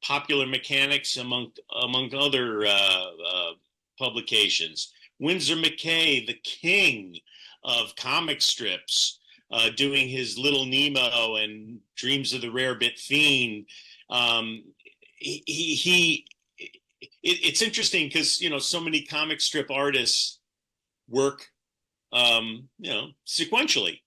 Popular Mechanics, among other publications. Winsor McKay, the king of comic strips, doing his Little Nemo and Dreams of the Rarebit Fiend. It's interesting because, so many comic strip artists work, sequentially,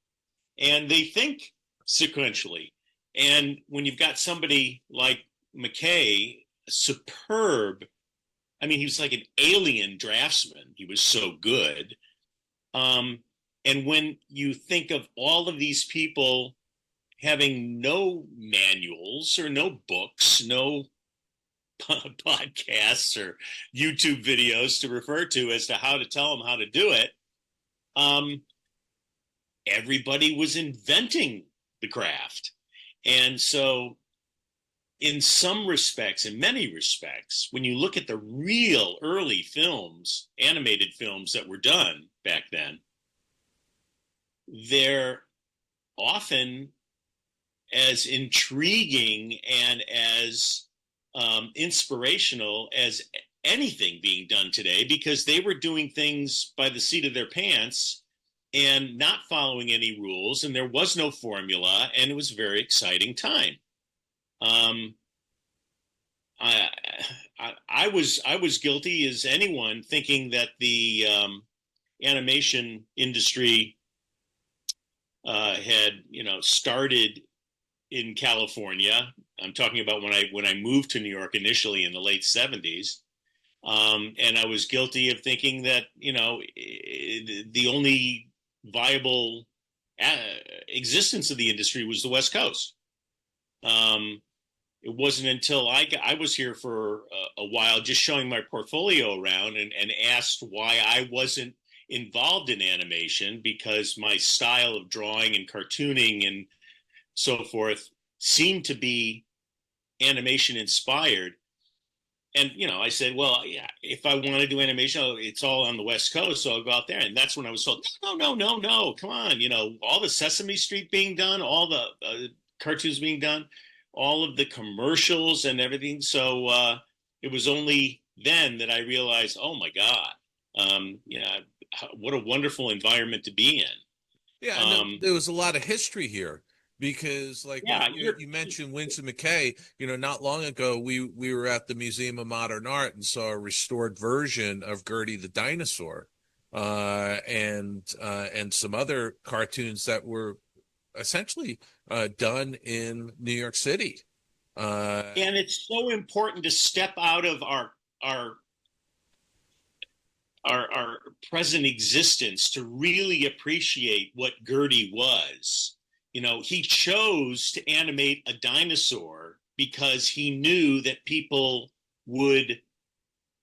and they think sequentially. And when you've got somebody like McKay, superb, I mean, he was like an alien draftsman. He was so good. And when you think of all of these people having no manuals or no books, no podcasts or YouTube videos to refer to as to how to tell them how to do it, everybody was inventing the craft. And so in some respects, in many respects, when you look at the real early films, animated films that were done back then, they're often as intriguing and as inspirational as anything being done today, because they were doing things by the seat of their pants and not following any rules, and there was no formula, and it was a very exciting time. I was guilty as anyone, thinking that the animation industry had started in California. I'm talking about when I moved to New York initially in the late 70s, and I was guilty of thinking that the only viable existence of the industry was the West Coast. It wasn't until I was here for a while, just showing my portfolio around, and asked why I wasn't involved in animation, because my style of drawing and cartooning and so forth seemed to be animation inspired. And, I said, well, yeah, if I want to do animation, it's all on the West Coast, so I'll go out there. And that's when I was told, no, come on. All the Sesame Street being done, all the cartoons being done, all of the commercials and everything. So it was only then that I realized, oh, my God, what a wonderful environment to be in. Yeah, and there was a lot of history here. Because, like, you mentioned Winsor McKay, not long ago, we were at the Museum of Modern Art and saw a restored version of Gertie the Dinosaur, and some other cartoons that were essentially done in New York City. And it's so important to step out of our present existence to really appreciate what Gertie was. He chose to animate a dinosaur because he knew that people would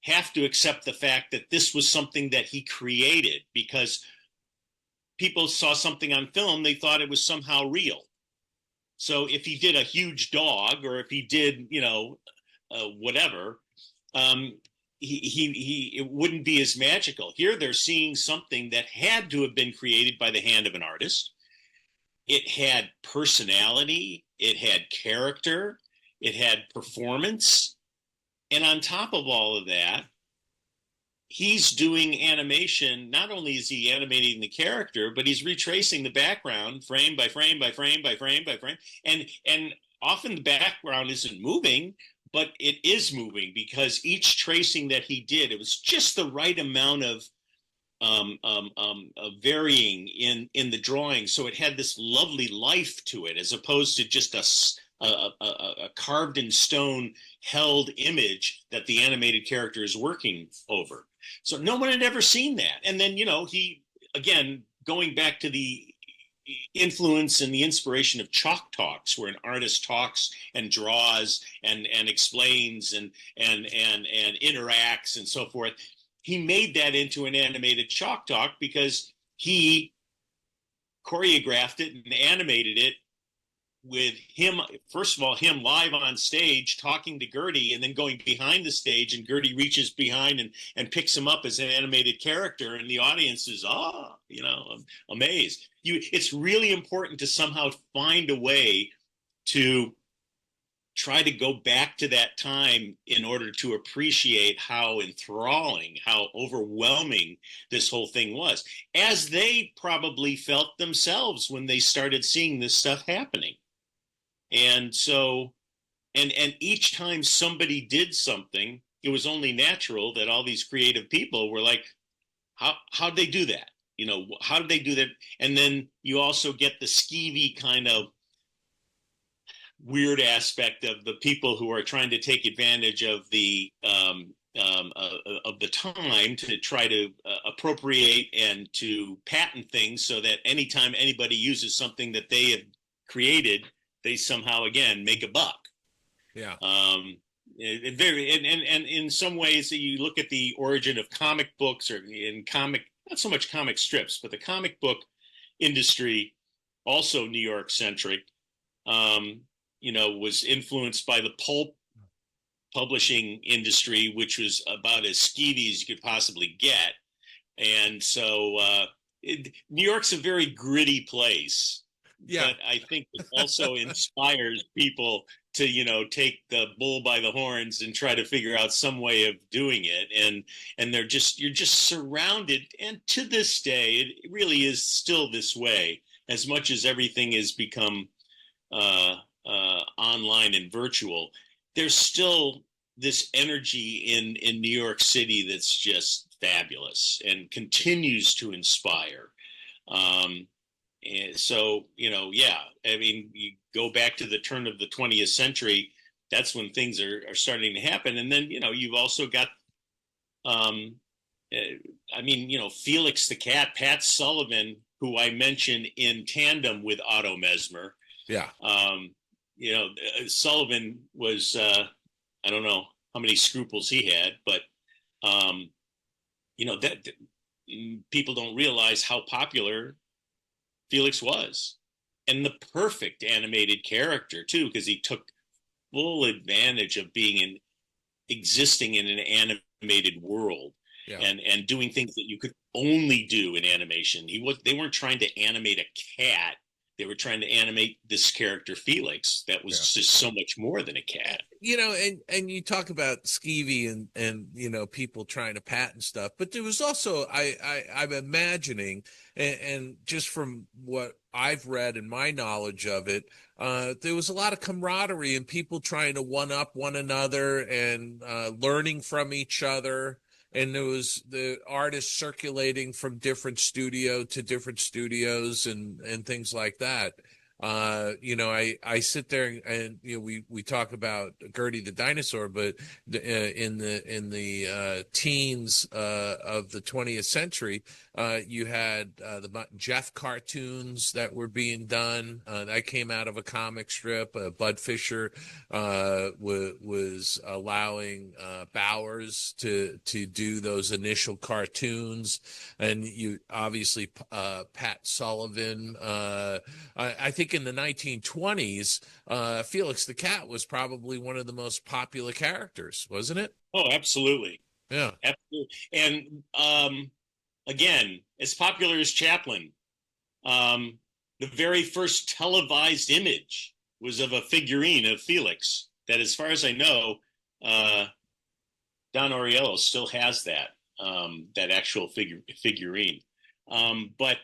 have to accept the fact that this was something that he created, because people saw something on film, they thought it was somehow real. So if he did a huge dog, or if he did, whatever, it wouldn't be as magical. Here they're seeing something that had to have been created by the hand of an artist. It had personality, it had character, it had performance. And on top of all of that, he's doing animation. Not only is he animating the character, but he's retracing the background frame by frame by frame by frame by frame. And often the background isn't moving, but it is moving because each tracing that he did, it was just the right amount of varying in the drawing. So it had this lovely life to it, as opposed to just a carved in stone held image that the animated character is working over. So no one had ever seen that. And then, he, again, going back to the influence and the inspiration of chalk talks, where an artist talks and draws and explains and interacts and so forth. He made that into an animated chalk talk because he choreographed it and animated it with him, first of all, him live on stage talking to Gertie, and then going behind the stage, and Gertie reaches behind and picks him up as an animated character, and the audience is amazed. It's really important to somehow find a way to try to go back to that time in order to appreciate how enthralling, how overwhelming this whole thing was, as they probably felt themselves when they started seeing this stuff happening. And so, and each time somebody did something, it was only natural that all these creative people were like, how'd they do that? How did they do that? And then you also get the skeevy kind of weird aspect of the people who are trying to take advantage of the time to try to appropriate and to patent things, so that anytime anybody uses something that they have created, they somehow again make a buck. Yeah. And in some ways, you look at the origin of comic books, or in comic, not so much comic strips, but the comic book industry, also New York centric, was influenced by the pulp publishing industry, which was about as skeevy as you could possibly get. And so New York's a very gritty place. Yeah. But I think it also inspires people to, take the bull by the horns and try to figure out some way of doing it. And you're just surrounded. And to this day, it really is still this way, as much as everything has become online and virtual. There's still this energy in New York City that's just fabulous and continues to inspire. And so, I mean, you go back to the turn of the 20th century, that's when things are starting to happen. And then, you've also got, Felix the Cat, Pat Sullivan, who I mentioned in tandem with Otto Mesmer. Yeah. Sullivan was, I don't know how many scruples he had, but, that people don't realize how popular Felix was, and the perfect animated character too, because he took full advantage of existing in an animated world. Yeah. and doing things that you could only do in animation. They weren't trying to animate a cat. They were trying to animate this character Felix that was just so much more than a cat. And you talk about skeevy and people trying to patent stuff, but there was also I'm imagining, and just from what I've read and my knowledge of it, there was a lot of camaraderie and people trying to one up one another and learning from each other. And there was the artists circulating from different studio to different studios and things like that. I sit there and we talk about Gertie the dinosaur, but in the teens of the 20th century, you had the Mutt and Jeff cartoons that were being done. That came out of a comic strip. Bud Fisher was allowing Bowers to do those initial cartoons, and you obviously Pat Sullivan. I think in the 1920s, Felix the Cat was probably one of the most popular characters, wasn't it? Oh, absolutely. Yeah. Absolutely. And again, as popular as Chaplin, the very first televised image was of a figurine of Felix that, as far as I know, Don Oriello still has that actual figurine. But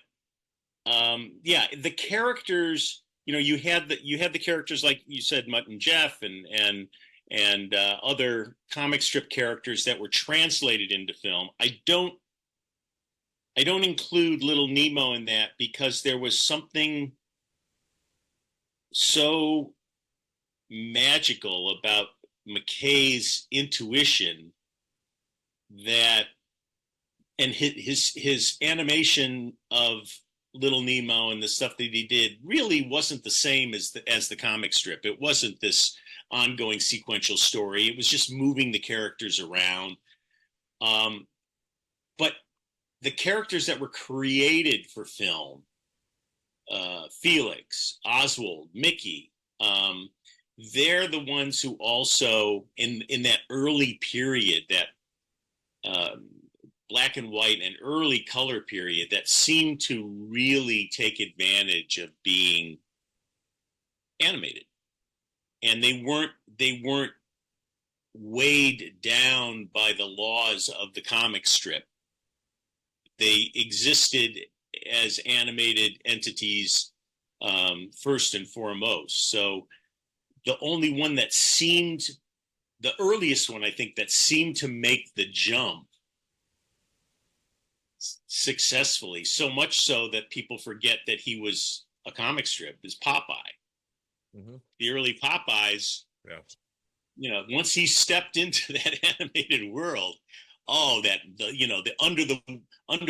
yeah, the characters, you had the characters like you said, Mutt and Jeff, and other comic strip characters that were translated into film. I don't include Little Nemo in that because there was something so magical about McKay's intuition that, and his animation of Little Nemo and the stuff that he did really wasn't the same as the comic strip. It wasn't this ongoing sequential story. It was just moving the characters around. But the characters that were created for film, Felix, Oswald, Mickey, they're the ones who also, in that early period, that black and white and early color period, that seemed to really take advantage of being animated. And they weren't weighed down by the laws of the comic strip. They existed as animated entities first and foremost. So the only one that seemed, the earliest one I think that seemed to make the jump successfully, so much so that people forget that he was a comic strip, is Popeye. Mm-hmm. The early Popeyes, yeah. Once he stepped into that animated world, the under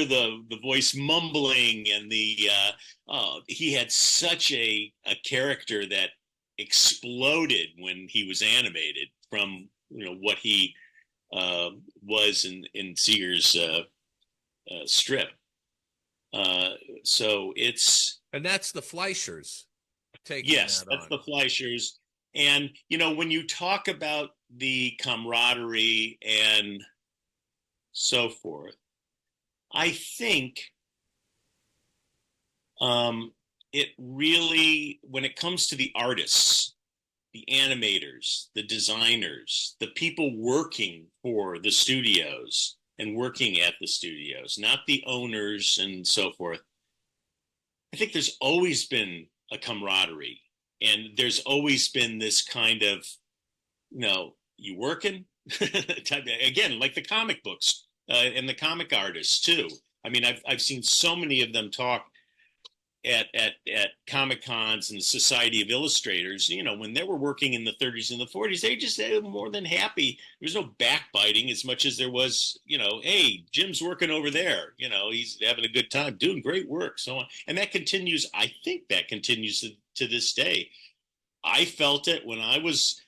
the voice mumbling and he had such a character that exploded when he was animated from what he was in Seeger's strip. So it's, and that's the Fleischers taking yes, that's the Fleischers. And when you talk about the camaraderie and so forth, I think it really, when it comes to the artists, the animators, the designers, the people working for the studios and working at the studios, not the owners and so forth, I think there's always been a camaraderie, and there's always been this kind of, you working? Again, like the comic books and the comic artists too. I mean, I've seen so many of them talk at Comic Cons and the Society of Illustrators. When they were working in the 30s and the 40s, they were more than happy. There was no backbiting as much as there was, hey, Jim's working over there. He's having a good time, doing great work, so on. And that continues. I think that continues to this day. I felt it when I was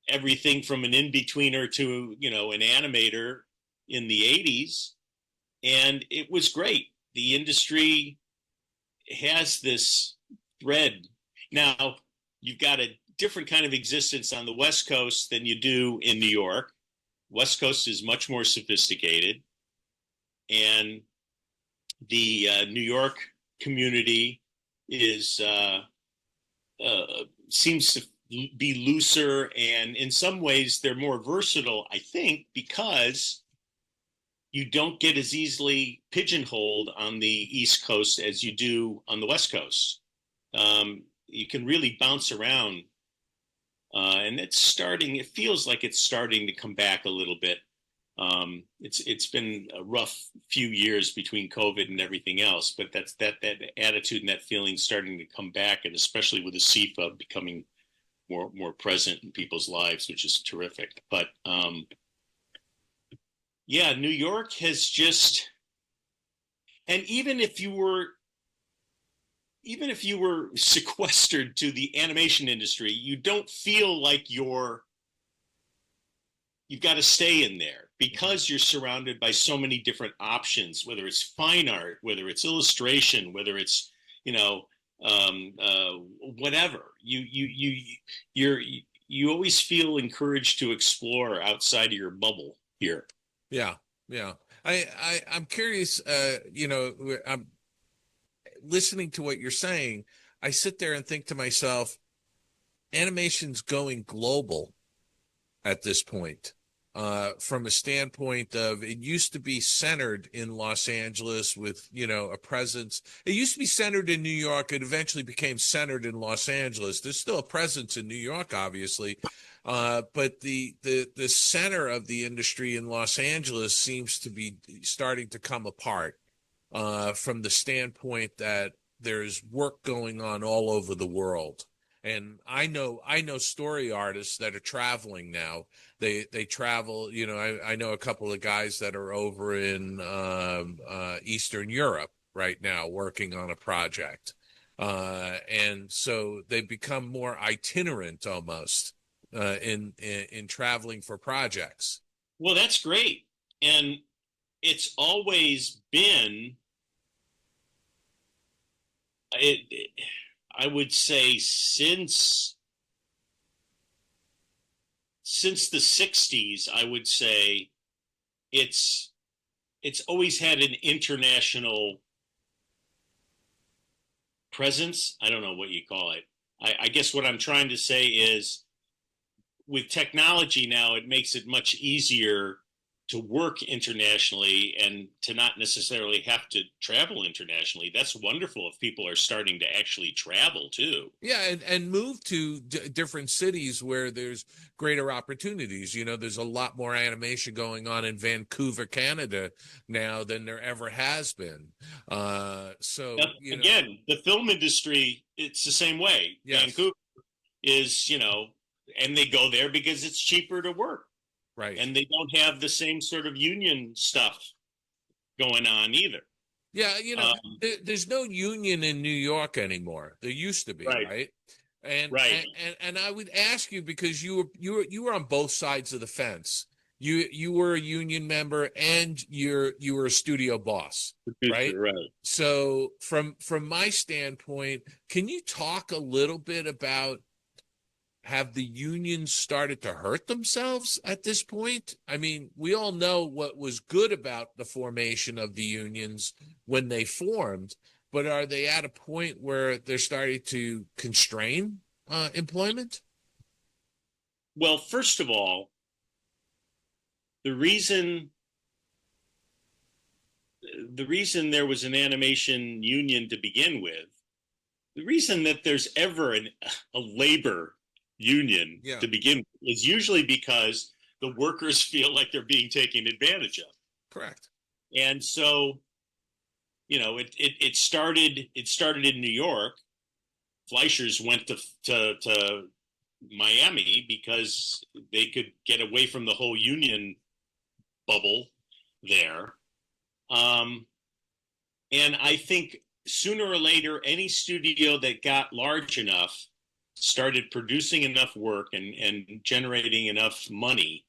everything from an in-betweener to, an animator in the 80s. And it was great. The industry has this thread. Now, you've got a different kind of existence on the West Coast than you do in New York. West Coast is much more sophisticated. And the New York community is seems to be looser, and in some ways they're more versatile, I think, because you don't get as easily pigeonholed on the East Coast as you do on the West Coast. You can really bounce around, and it feels like it's starting to come back a little bit. It's been a rough few years between COVID and everything else, but that attitude and that feeling starting to come back, and especially with the CIFA becoming more present in people's lives, which is terrific. But yeah, New York has just, and even if you were sequestered to the animation industry, you don't feel like you've got to stay in there, because you're surrounded by so many different options, whether it's fine art, whether it's illustration, whether it's, whatever. You always feel encouraged to explore outside of your bubble here. Yeah, yeah. I'm curious. I'm listening to what you're saying. I sit there and think to myself, animation's going global at this point. From a standpoint of, it used to be centered in Los Angeles with, a presence. It used to be centered in New York. It eventually became centered in Los Angeles. There's still a presence in New York, obviously. But the center of the industry in Los Angeles seems to be starting to come apart, from the standpoint that there's work going on all over the world. And I know story artists that are traveling now. They travel. I know a couple of guys that are over in Eastern Europe right now working on a project, and so they've become more itinerant almost, in traveling for projects. Well, that's great, and it's always been I would say since the 60s, I would say it's always had an international presence. I don't know what you call it. I guess what I'm trying to say is, with technology now, it makes it much easier to work internationally and to not necessarily have to travel internationally. That's wonderful if people are starting to actually travel too. Yeah, and move to different cities where there's greater opportunities. There's a lot more animation going on in Vancouver, Canada now than there ever has been. So now, again, the film industry, it's the same way. Yes. Vancouver is, and they go there because it's cheaper to work. Right. And they don't have the same sort of union stuff going on either. Yeah, there's no union in New York anymore. There used to be, right? And I would ask you, because you were on both sides of the fence. You were a union member and you were a studio boss, right? Right. So from my standpoint, can you talk a little bit about, have the unions started to hurt themselves at this point? I mean, we all know what was good about the formation of the unions when they formed, but are they at a point where they're starting to constrain employment? Well, first of all, the reason there was an animation union to begin with, the reason that there's ever a labor union to begin with is usually because the workers feel like they're being taken advantage of. Correct. And so, it started in New York. Fleischers went to Miami because they could get away from the whole union bubble there. And I think sooner or later, any studio that got large enough started producing enough work and generating enough money,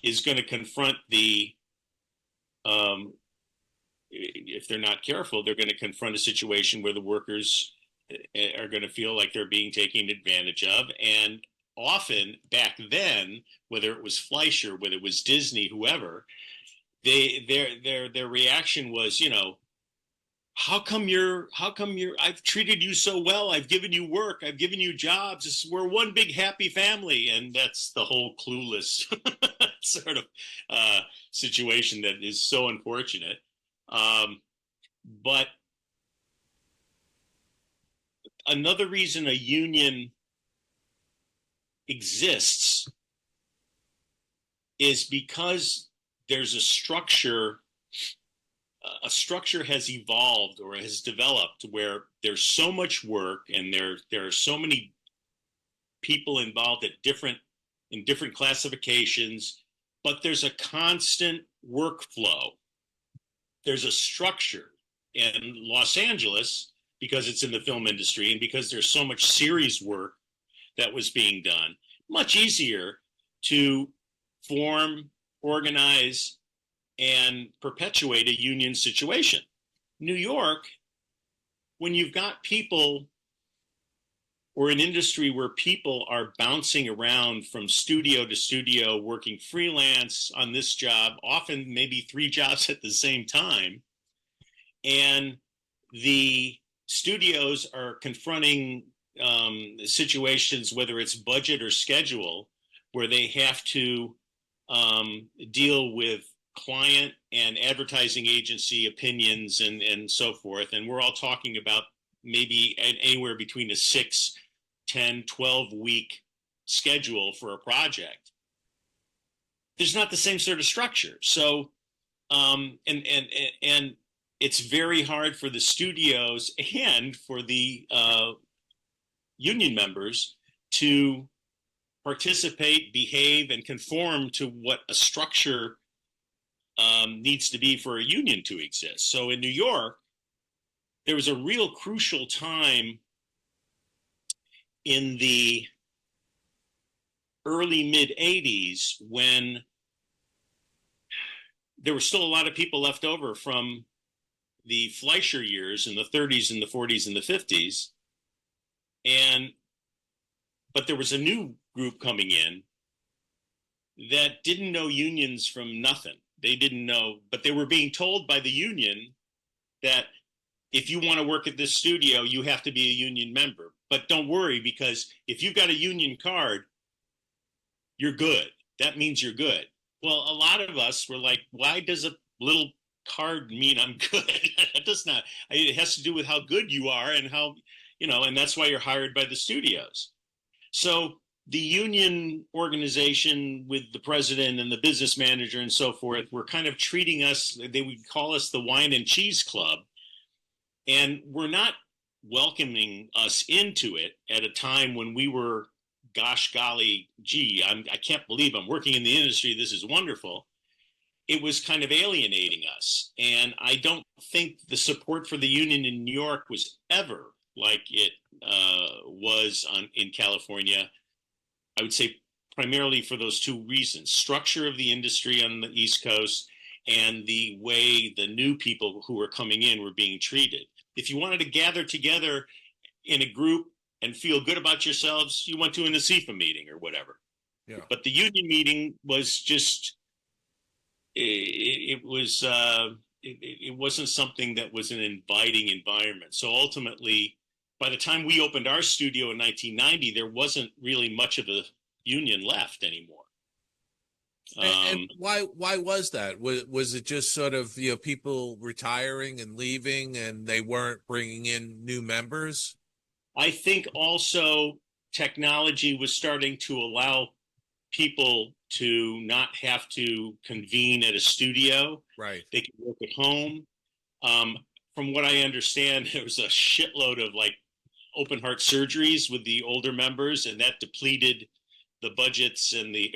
is going to confront if they're not careful, they're going to confront a situation where the workers are going to feel like they're being taken advantage of. And often back then, whether it was Fleischer, whether it was Disney, whoever, their reaction was, how come I've treated you so well. I've given you work. I've given you jobs. We're one big happy family. And that's the whole clueless sort of situation that is so unfortunate. But another reason a union exists is because there's a structure has evolved or has developed where there's so much work and there are so many people involved in different classifications, but there's a constant workflow. There's a structure. In Los Angeles, because it's in the film industry and because there's so much series work that was being done, much easier to form, organize, and perpetuate a union situation. New York, when you've got people or an industry where people are bouncing around from studio to studio, working freelance on this job, often maybe 3 jobs at the same time. And the studios are confronting situations, whether it's budget or schedule, where they have to deal with client and advertising agency opinions and so forth. And we're all talking about maybe anywhere between a 6, 10, 12-week schedule for a project. There's not the same sort of structure. So, and it's very hard for the studios and for the union members to participate, behave, and conform to what a structure needs to be for a union to exist. So in New York, there was a real crucial time in the early mid-'80s when there were still a lot of people left over from the Fleischer years in the 30s and the 40s and the 50s. But there was a new group coming in that didn't know unions from nothing. They didn't know, but they were being told by the union that if you want to work at this studio, you have to be a union member. But don't worry, because if you've got a union card, you're good. That means you're good. Well, a lot of us were like, why does a little card mean I'm good? It does not. It has to do with how good you are and how, and that's why you're hired by the studios. So the union organization with the president and the business manager and so forth were kind of treating us, they would call us the wine and cheese club. And we're not welcoming us into it at a time when we were, gosh golly, gee, I can't believe I'm working in the industry. This is wonderful. It was kind of alienating us. And I don't think the support for the union in New York was ever like it was in California. I would say primarily for those 2 reasons: structure of the industry on the East Coast and the way the new people who were coming in were being treated. If you wanted to gather together in a group and feel good about yourselves, you went to an ASIFA meeting or whatever. Yeah. But the union meeting was just, it wasn't something that was an inviting environment. So ultimately, by the time we opened our studio in 1990, there wasn't really much of a union left anymore. And why was that? Was it just sort of, people retiring and leaving and they weren't bringing in new members? I think also technology was starting to allow people to not have to convene at a studio. Right. They could work at home. From what I understand, there was a shitload of open heart surgeries with the older members, and that depleted the budgets and the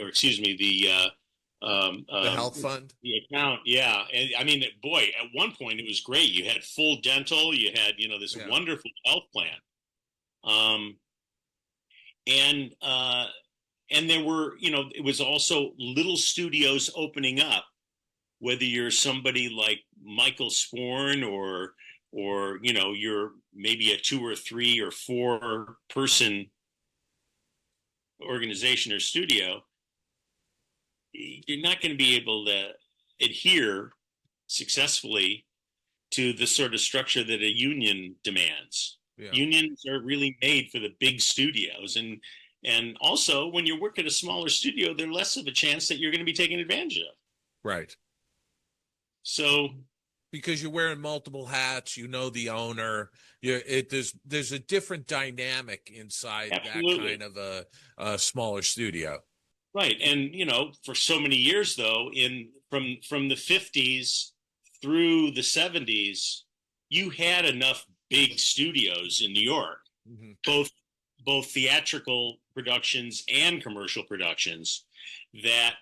health fund, the account. Yeah. And I mean, boy, at one point it was great. You had full dental, you had, this wonderful health plan. And there were, it was also little studios opening up, whether you're somebody like Michael Sporn or you're maybe a 2 or 3 or 4 person organization or studio, you're not going to be able to adhere successfully to the sort of structure that a union demands. Yeah. Unions are really made for the big studios. And also, when you work at a smaller studio, there's less of a chance that you're going to be taken advantage of. Right. So, because you're wearing multiple hats, the owner, there's a different dynamic inside absolutely. That kind of a smaller studio. Right. And, for so many years, though, from the 50s through the 70s, you had enough big studios in New York, mm-hmm. both theatrical productions and commercial productions, that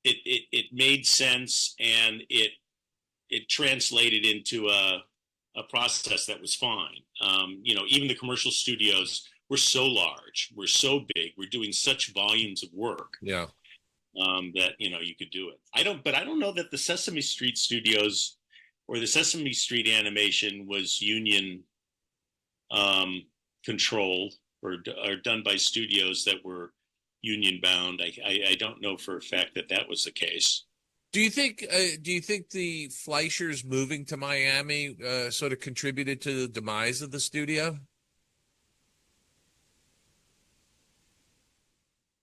it made sense, and it translated into a process that was fine. Even the commercial studios were so large, we're so big, we're doing such volumes of work. Yeah. That you could do it. I don't know that the Sesame Street studios or the Sesame Street animation was union controlled or done by studios that were union bound. I don't know for a fact that was the case. Do you think the Fleischers moving to Miami sort of contributed to the demise of the studio?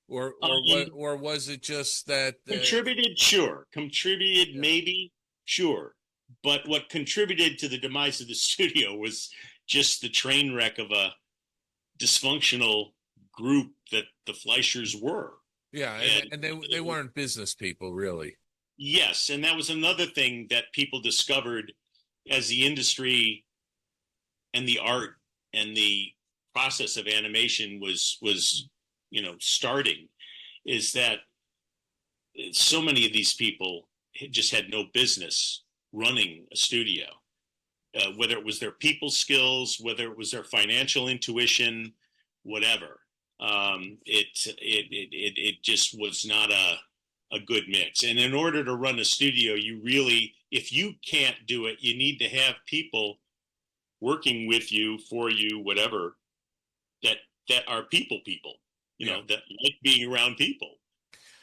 Or was it just that contributed? Sure, contributed, maybe, sure. But what contributed to the demise of the studio was just the train wreck of a dysfunctional group that the Fleischers were. Yeah, and they weren't business people, really. Yes, and that was another thing that people discovered as the industry and the art and the process of animation was starting, is that so many of these people just had no business running a studio, whether it was their people skills, whether it was their financial intuition, whatever. It just was not a good mix. And in order to run a studio, you really, if you can't do it, you need to have people working with you, for you, whatever, that are people, that like being around people.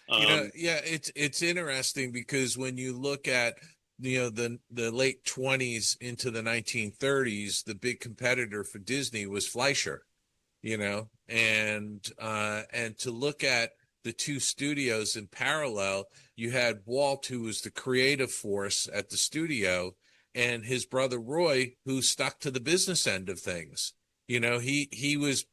It's interesting because when you look at the late 20s into the 1930s, the big competitor for Disney was Fleischer, and to look at the two studios in parallel, you had Walt, who was the creative force at the studio, and his brother Roy, who stuck to the business end of things. He was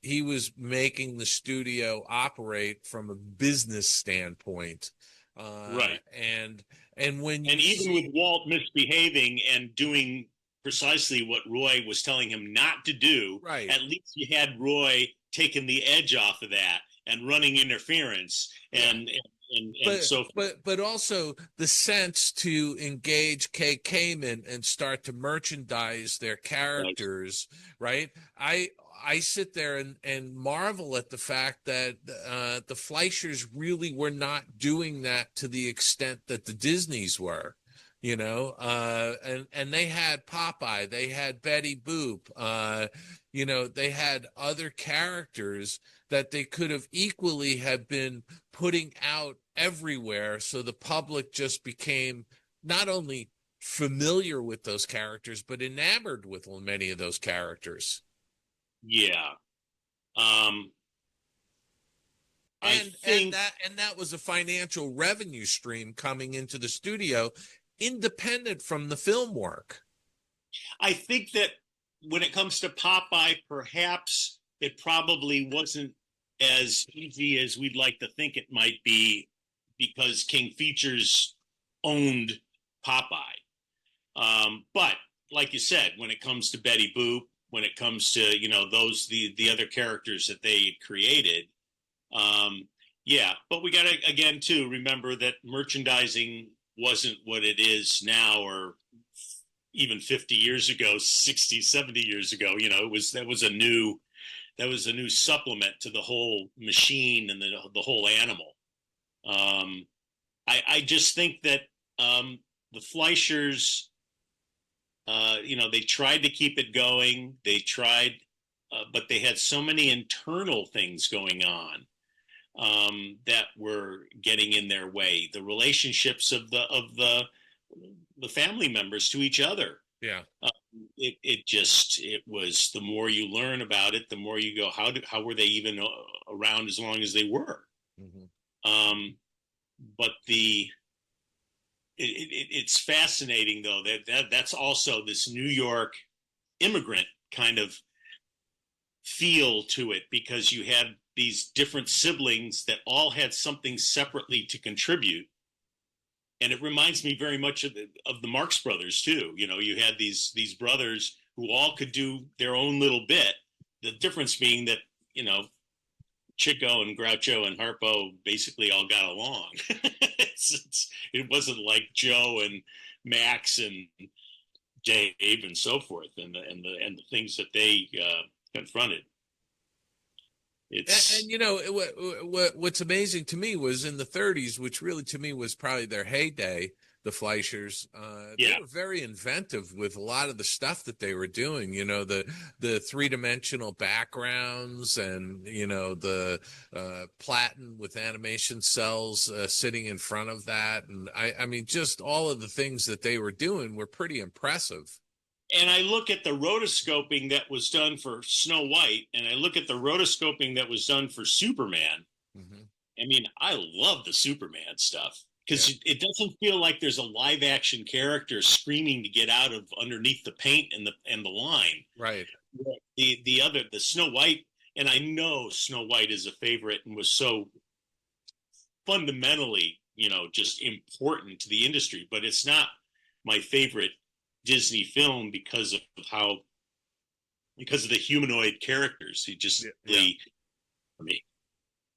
making the studio operate from a business standpoint, right? And even with Walt misbehaving and doing precisely what Roy was telling him not to do, right? At least you had Roy taking the edge off of that and running interference and so forth. But also the sense to engage Kay Kamen and start to merchandise their characters, right? I sit there and marvel at the fact that the Fleischers really were not doing that to the extent that the Disneys were, and they had Popeye, they had Betty Boop, they had other characters that they could have equally have been putting out everywhere, so the public just became not only familiar with those characters but enamored with many of those characters. Yeah. And that was a financial revenue stream coming into the studio independent from the film work. I think that when it comes to Popeye, perhaps it probably wasn't as easy as we'd like to think it might be, because King Features owned Popeye. But like you said, when it comes to Betty Boop, when it comes to the other characters that they created, but we got to again too remember that merchandising wasn't what it is now, or even 50 years ago, 60, 70 years ago. That was a new supplement to the whole machine and the whole animal. I just think that the Fleischers, they tried to keep it going. They tried, but they had so many internal things going on that were getting in their way. The relationships of the family members to each other. Yeah. It was, the more you learn about it, the more you go, how were they even around as long as they were? Mm-hmm. But it's fascinating though that's also this New York immigrant kind of feel to it, because you had these different siblings that all had something separately to contribute. And it reminds me very much of the Marx Brothers too. You had these brothers who all could do their own little bit. The difference being that, Chico and Groucho and Harpo basically all got along. It wasn't like Joe and Max and Dave and so forth, and the things that they confronted. What's amazing to me was in the 30s, which really to me was probably their heyday, the Fleischers. Yeah. They were very inventive with a lot of the stuff that they were doing, you know, the three-dimensional backgrounds and, you know, the platen with animation cells sitting in front of that. And I mean, just all of the things that they were doing were pretty impressive. And I look at the rotoscoping that was done for Snow White, and I look at the rotoscoping that was done for Superman. Mm-hmm. I mean, I love the Superman stuff because it doesn't feel like there's a live action character screaming to get out of underneath the paint and the line. Right. The Snow White, and I know Snow White is a favorite and was so fundamentally, you know, just important to the industry, but it's not my favorite Disney film because of the humanoid characters. He just for me.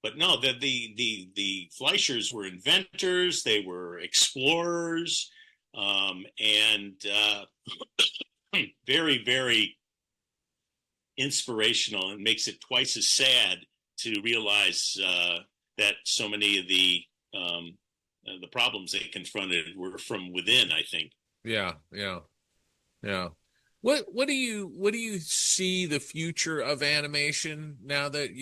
But no, the Fleischers were inventors, they were explorers, and very, very inspirational, and makes it twice as sad to realize that so many of the problems they confronted were from within, I think. Yeah. What do you see the future of animation now that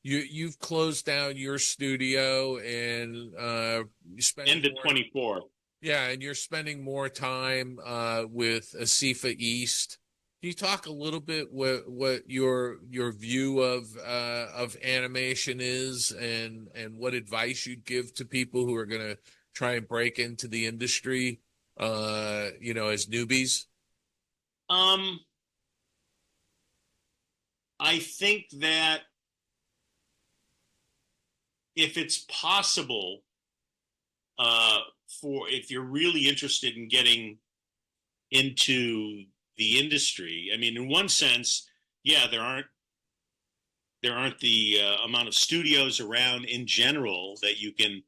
you've closed down your studio and you spend end of 24? Yeah, and you're spending more time with Asifa East. Can you talk a little bit what your view of animation is and what advice you'd give to people who are going to try and break into the industry, you know, as newbies? I think that if it's possible, if you're really interested in getting into the industry, I mean, in one sense, yeah, there aren't the amount of studios around in general that you can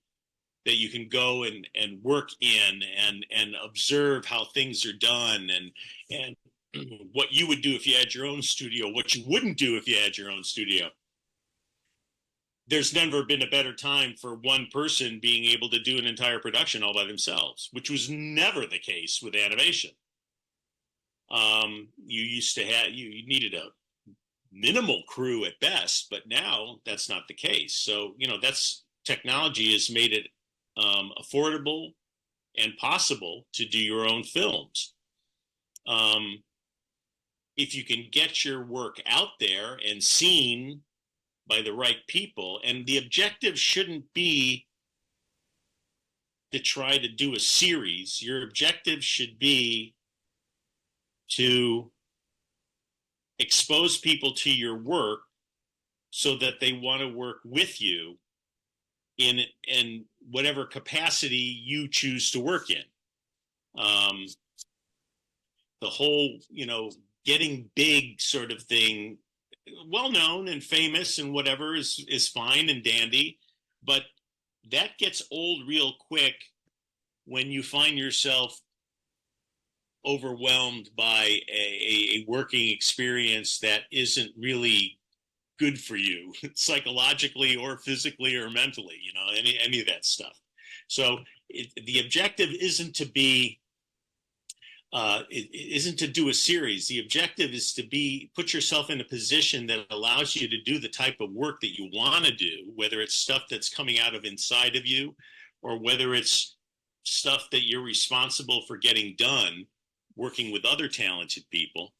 go and work in and observe how things are done and what you would do if you had your own studio, what you wouldn't do if you had your own studio. There's never been a better time for one person being able to do an entire production all by themselves, which was never the case with animation. You needed a minimal crew at best, but now that's not the case. So, you know, technology has made it affordable and possible to do your own films. If you can get your work out there and seen by the right people, and the objective shouldn't be to try to do a series. Your objective should be to expose people to your work so that they want to work with you in whatever capacity you choose to work in. The whole, you know, getting big sort of thing, well known and famous and whatever is fine and dandy, but that gets old real quick when you find yourself overwhelmed by a working experience that isn't really good for you psychologically or physically or mentally, you know, any of that stuff. So the objective isn't to be it isn't to do a series. The objective is to put yourself in a position that allows you to do the type of work that you want to do, whether it's stuff that's coming out of inside of you or whether it's stuff that you're responsible for getting done, working with other talented people.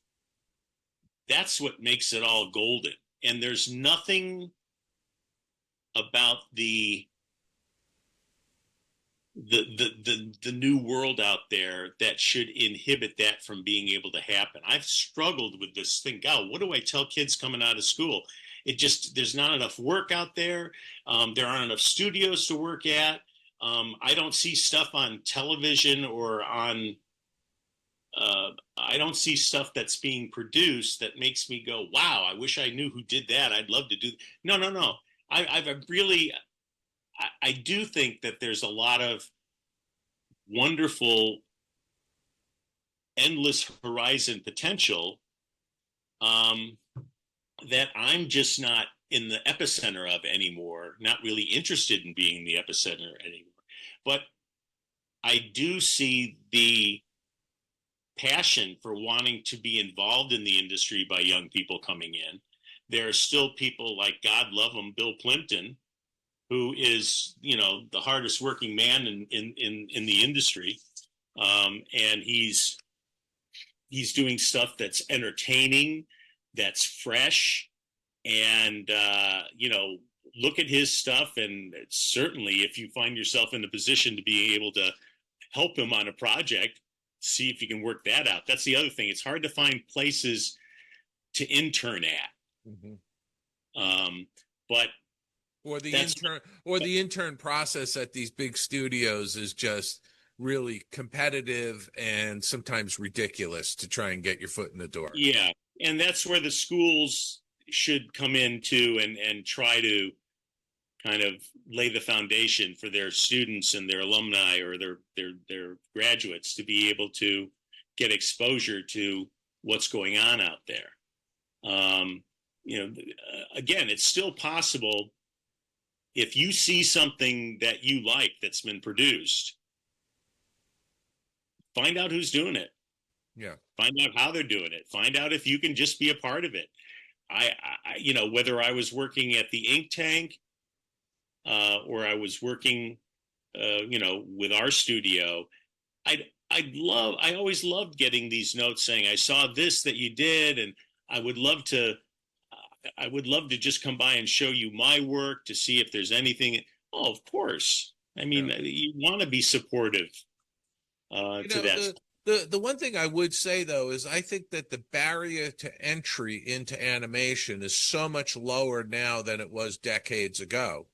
That's what makes it all golden. And there's nothing about the new world out there that should inhibit that from being able to happen. I've struggled with this thing. God, what do I tell kids coming out of school? There's not enough work out there. There aren't enough studios to work at. I don't see stuff on television or on, I don't see stuff that's being produced that makes me go, wow, I wish I knew who did that. I'd love to do. No. I do think that there's a lot of wonderful, endless horizon potential that I'm just not in the epicenter of anymore, not really interested in being the epicenter anymore. But I do see the passion for wanting to be involved in the industry by young people coming in. There are still people like, God love him, Bill Plimpton, who is, the hardest working man in the industry. And he's doing stuff that's entertaining, that's fresh, and, look at his stuff. And certainly if you find yourself in the position to be able to help him on a project, see if you can work that out. That's the other thing. It's hard to find places to intern at. Mm-hmm. But the intern process at these big studios is just really competitive and sometimes ridiculous to try and get your foot in the door. Yeah. And that's where the schools should come in too and try to kind of lay the foundation for their students and their alumni or their graduates to be able to get exposure to what's going on out there. Again, it's still possible if you see something that you like that's been produced, find out who's doing it. Yeah. Find out how they're doing it. Find out if you can just be a part of it. I whether I was working at the ink tank or I was working, with our studio, I always loved getting these notes saying, I saw this that you did, and I would love to just come by and show you my work to see if there's anything. Oh, of course. I mean, you want to be supportive to that. The one thing I would say, though, is I think that the barrier to entry into animation is so much lower now than it was decades ago.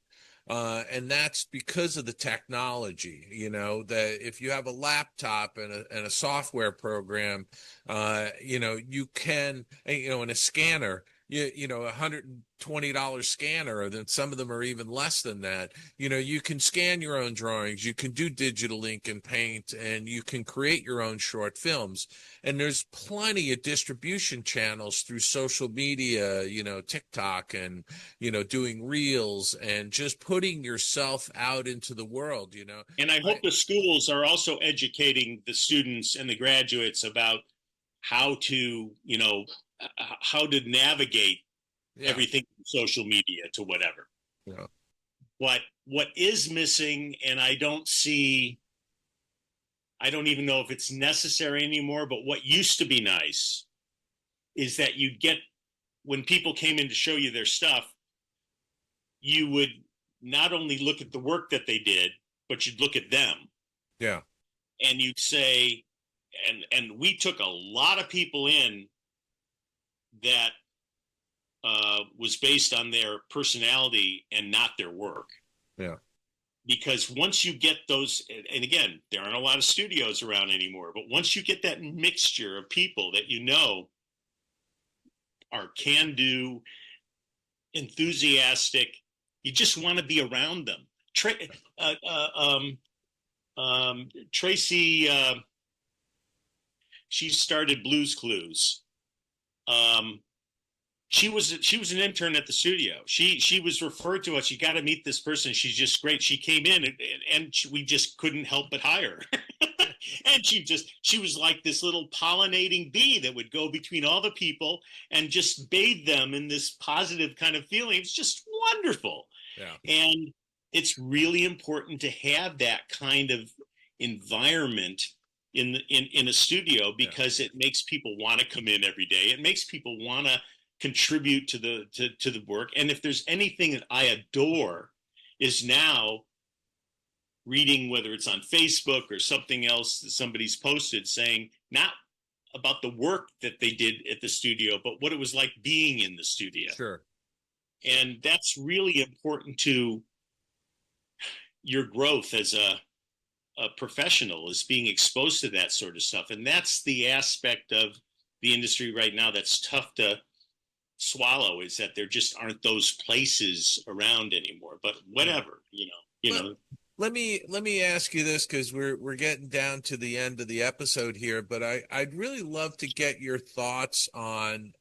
And that's because of the technology, that if you have a laptop and a software program, you can, and a scanner, $120 scanner, or then some of them are even less than that. You can scan your own drawings, you can do digital ink and paint, and you can create your own short films. And there's plenty of distribution channels through social media, TikTok and, doing reels and just putting yourself out into the world, And I hope the schools are also educating the students and the graduates about how to, how to navigate everything from social media to whatever. Yeah. But what is missing, and I don't even know if it's necessary anymore, but what used to be nice is that you'd get, when people came in to show you their stuff, you would not only look at the work that they did, but you'd look at them. Yeah. And you'd say, and we took a lot of people in that was based on their personality and not their work. Yeah. Because once you get those, and again, there aren't a lot of studios around anymore, but once you get that mixture of people that are can-do, enthusiastic, you just want to be around them. Tracy, she started Blue's Clues. She was an intern at the studio. She was referred to us. You got to meet this person. She's just great. She came in and we just couldn't help but hire her. And she was like this little pollinating bee that would go between all the people and just bathe them in this positive kind of feeling. It's just wonderful. Yeah. And it's really important to have that kind of environment in a studio, because it makes people want to come in every day. It makes people want to contribute to the work. And if there's anything that I adore, is now reading, whether it's on Facebook or something else that somebody's posted, saying not about the work that they did at the studio, but what it was like being in the studio. Sure. And that's really important to your growth as a professional, is being exposed to that sort of stuff. And that's the aspect of the industry right now that's tough to swallow, is that there just aren't those places around anymore. But whatever, Let me ask you this, because we're getting down to the end of the episode here, but I'd really love to get your thoughts on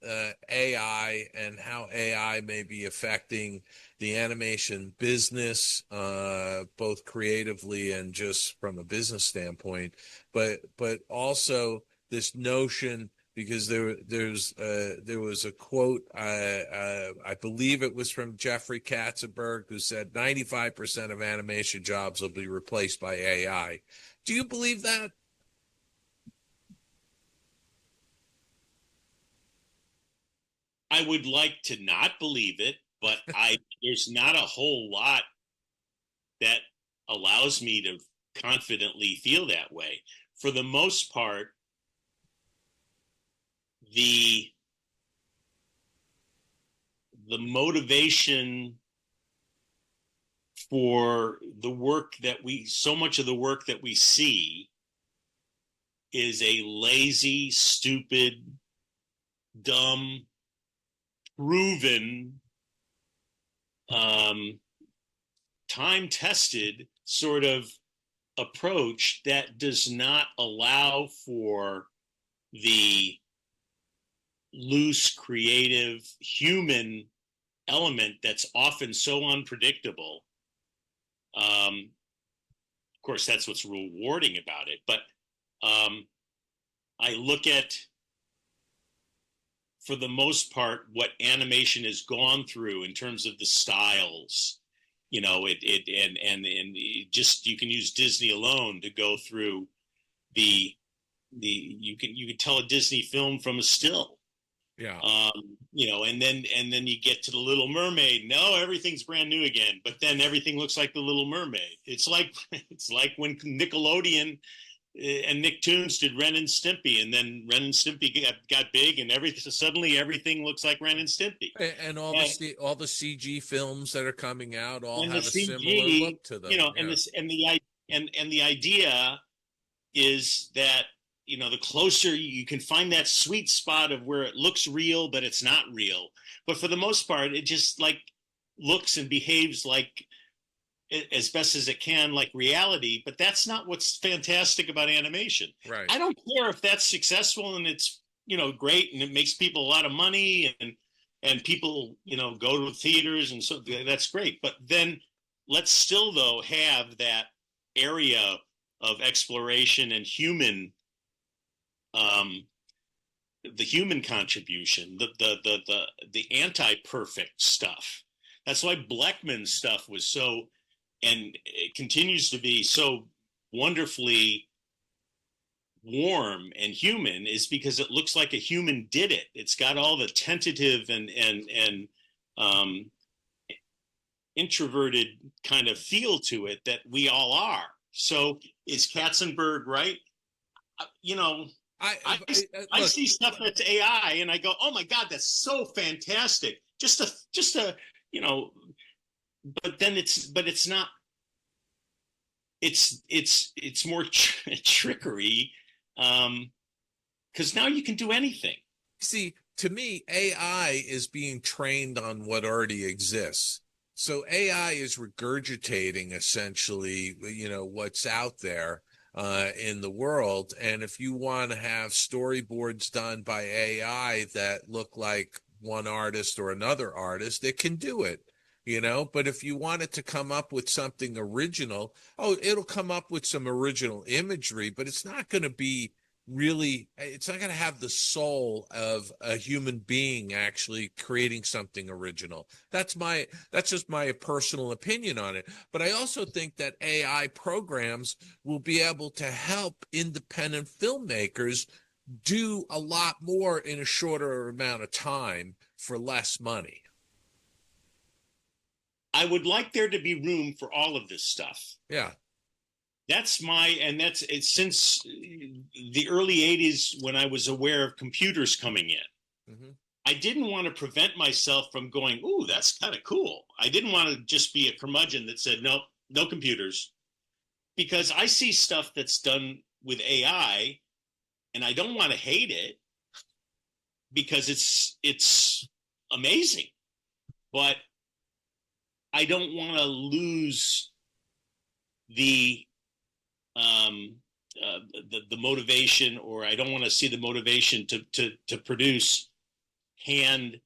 AI and how AI may be affecting the animation business, both creatively and just from a business standpoint, but also this notion, because there was a quote, I believe it was from Jeffrey Katzenberg, who said 95% of animation jobs will be replaced by AI. Do you believe that? I would like to not believe it, but there's not a whole lot that allows me to confidently feel that way. For the most part, the motivation for the work that so much of the work that we see is a lazy, stupid, dumb, proven, time-tested sort of approach that does not allow for the loose, creative, human element that's often so unpredictable. Of course, that's what's rewarding about it. But I look at, for the most part, what animation has gone through in terms of the styles. You know, it just, you can use Disney alone to go through you can tell a Disney film from a still. Yeah. You know, and then you get to the Little Mermaid. No, everything's brand new again, but then everything looks like the Little Mermaid. It's like when Nickelodeon and Nicktoons did Ren and Stimpy, and then Ren and Stimpy got big, and suddenly everything looks like Ren and Stimpy. And all the CG films that are coming out all have a CG, similar look to them. You know, yeah. and the idea is that, you know, the closer you can find that sweet spot of where it looks real, but it's not real. But for the most part, it just like looks and behaves like, as best as it can, like reality. But that's not what's fantastic about animation. Right. I don't care if that's successful and it's, you know, great and it makes people a lot of money and people, you know, go to theaters, and so that's great. But then let's still, though, have that area of exploration and human, the human contribution, the anti-perfect stuff. That's why Bleckman's stuff was so, and it continues to be so wonderfully warm and human, is because it looks like a human did it. It's got all the tentative and introverted kind of feel to it that we all are. So is Katzenberg right? You know, I see stuff that's AI and I go, oh my God, that's so fantastic. Just a, you know, but then it's not, it's more trickery. Because now you can do anything. See, to me, AI is being trained on what already exists. So AI is regurgitating essentially, you know, what's out there in the world. And if you want to have storyboards done by AI that look like one artist or another artist, it can do it. You know, but if you want it to come up with something original, it'll come up with some original imagery, but it's not going to be really, it's not going to have the soul of a human being actually creating something original. That's just my personal opinion on it. But I also think that AI programs will be able to help independent filmmakers do a lot more in a shorter amount of time for less money. I would like there to be room for all of this stuff. Yeah. It's since the early 80s when I was aware of computers coming in. Mm-hmm. I didn't want to prevent myself from going, ooh, that's kind of cool. I didn't want to just be a curmudgeon that said, no computers. Because I see stuff that's done with AI and I don't want to hate it because it's amazing. But I don't want to lose the the motivation, or I don't want to see the motivation to produce hand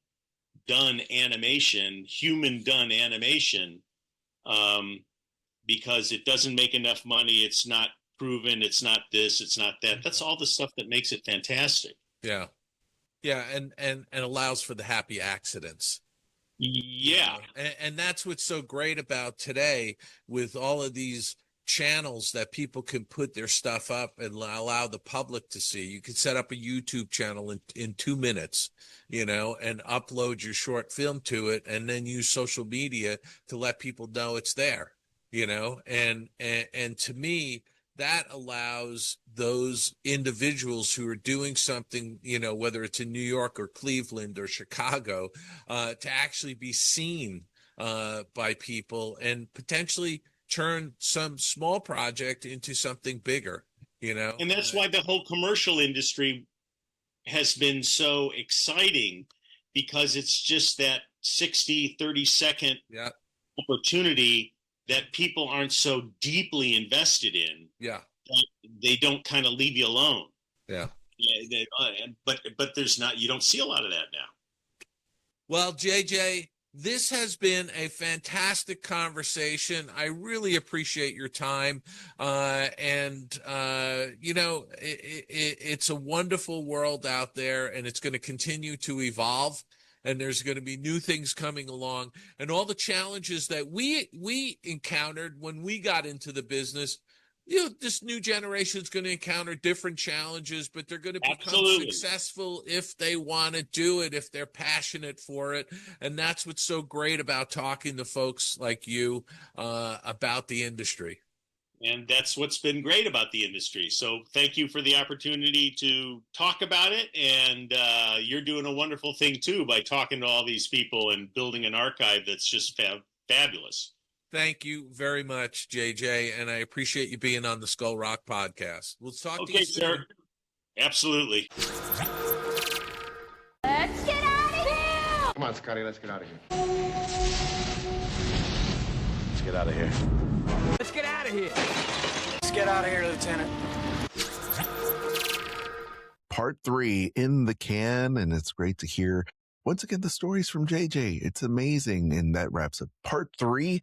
done animation, human done animation, because it doesn't make enough money. It's not proven. It's not this. It's not that. That's all the stuff that makes it fantastic. Yeah. Yeah. And allows for the happy accidents. Yeah. And that's what's so great about today with all of these channels that people can put their stuff up and allow the public to see. You could set up a YouTube channel in 2 minutes, and upload your short film to it, and then use social media to let people know it's there, and to me, that allows those individuals who are doing something, whether it's in New York or Cleveland or Chicago, to actually be seen by people and potentially turn some small project into something bigger, And that's why the whole commercial industry has been so exciting, because it's just that 60, 30-second opportunity that people aren't so deeply invested in. Yeah. They don't kind of leave you alone. Yeah. But there's not, you don't see a lot of that now. Well, JJ, this has been a fantastic conversation. I really appreciate your time. It's a wonderful world out there, and it's going to continue to evolve. And there's going to be new things coming along, and all the challenges that we encountered when we got into the business. This new generation is going to encounter different challenges, but they're going to become successful if they want to do it, if they're passionate for it. And that's what's so great about talking to folks like you about the industry. And that's what's been great about the industry. So thank you for the opportunity to talk about it. And you're doing a wonderful thing, too, by talking to all these people and building an archive that's just fabulous. Thank you very much, JJ. And I appreciate you being on the Skull Rock podcast. We'll talk to you soon. Okay, sir. Absolutely. Let's get out of here! Come on, Scotty, let's get out of here. Let's get out of here. Let's get out of here. Let's get out of here, Lieutenant. Part 3 in the can, and it's great to hear once again the stories from JJ. It's amazing, and that wraps up Part 3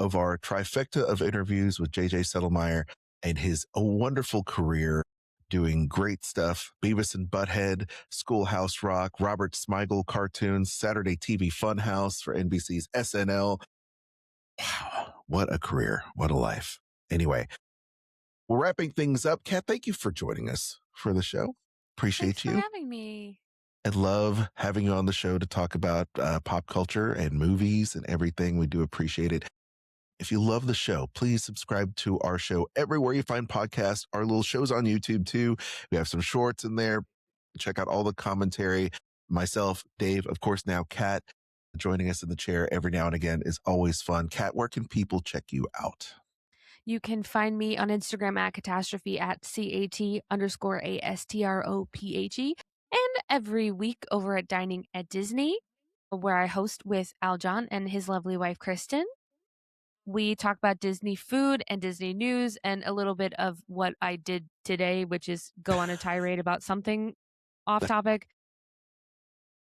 of our trifecta of interviews with JJ Sedelmaier and his wonderful career doing great stuff. Beavis and Butthead, Schoolhouse Rock, Robert Smigel cartoons, Saturday TV Funhouse for NBC's SNL. Wow, what a career. What a life. Anyway, we're wrapping things up. Kat, thank you for joining us for the show. Appreciate Thanks you. for having me. I love having you on the show to talk about pop culture and movies and everything. We do appreciate it. If you love the show, please subscribe to our show everywhere you find podcasts. Our little show's on YouTube too. We have some shorts in there. Check out all the commentary. Myself, Dave, of course, now Kat, joining us in the chair every now and again is always fun. Kat, where can people check you out? You can find me on Instagram at catastrophe at CAT_ASTROPHE. And every week over at Dining at Disney, where I host with Aljon and his lovely wife, Kristen. We talk about Disney food and Disney news and a little bit of what I did today, which is go on a tirade about something off topic.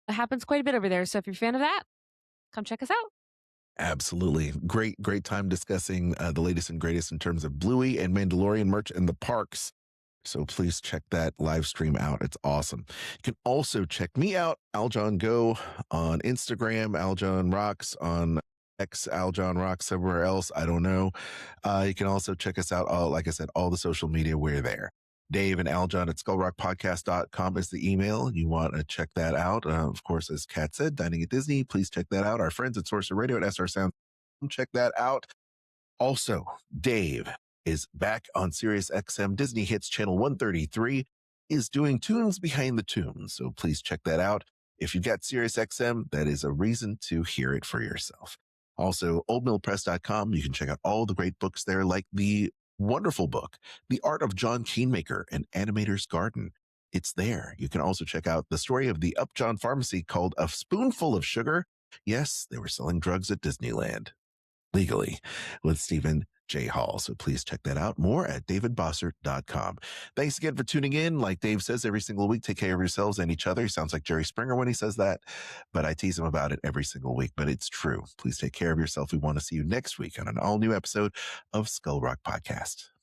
It happens quite a bit over there. So if you're a fan of that, come check us out. Absolutely. Great time discussing the latest and greatest in terms of Bluey and Mandalorian merch in the parks. So please check that live stream out. It's awesome. You can also check me out, Aljon Go, on Instagram, Aljon Rocks on X, Aljon Rocks somewhere else. I don't know. You can also check us out, like I said, all the social media. We're there. Dave and Aljon at skullrockpodcast.com is the email. You want to check that out. Of course, as Kat said, Dining at Disney, please check that out. Our friends at Sorcerer Radio at SR Sound, check that out. Also, Dave is back on Sirius XM Disney Hits Channel 133, is doing Tunes Behind the Tunes. So please check that out. If you've got Sirius XM, that is a reason to hear it for yourself. Also, oldmillpress.com, you can check out all the great books there, like the wonderful book, The Art of John Keenmaker and Animator's Garden. It's there. You can also check out the story of the Upjohn Pharmacy called A Spoonful of Sugar. Yes, they were selling drugs at Disneyland. Legally, with Stephen J. Hall. So please check that out. More at davidbossert.com. Thanks again for tuning in. Like Dave says every single week, take care of yourselves and each other. He sounds like Jerry Springer when he says that, but I tease him about it every single week. But it's true. Please take care of yourself. We want to see you next week on an all-new episode of Skull Rock Podcast.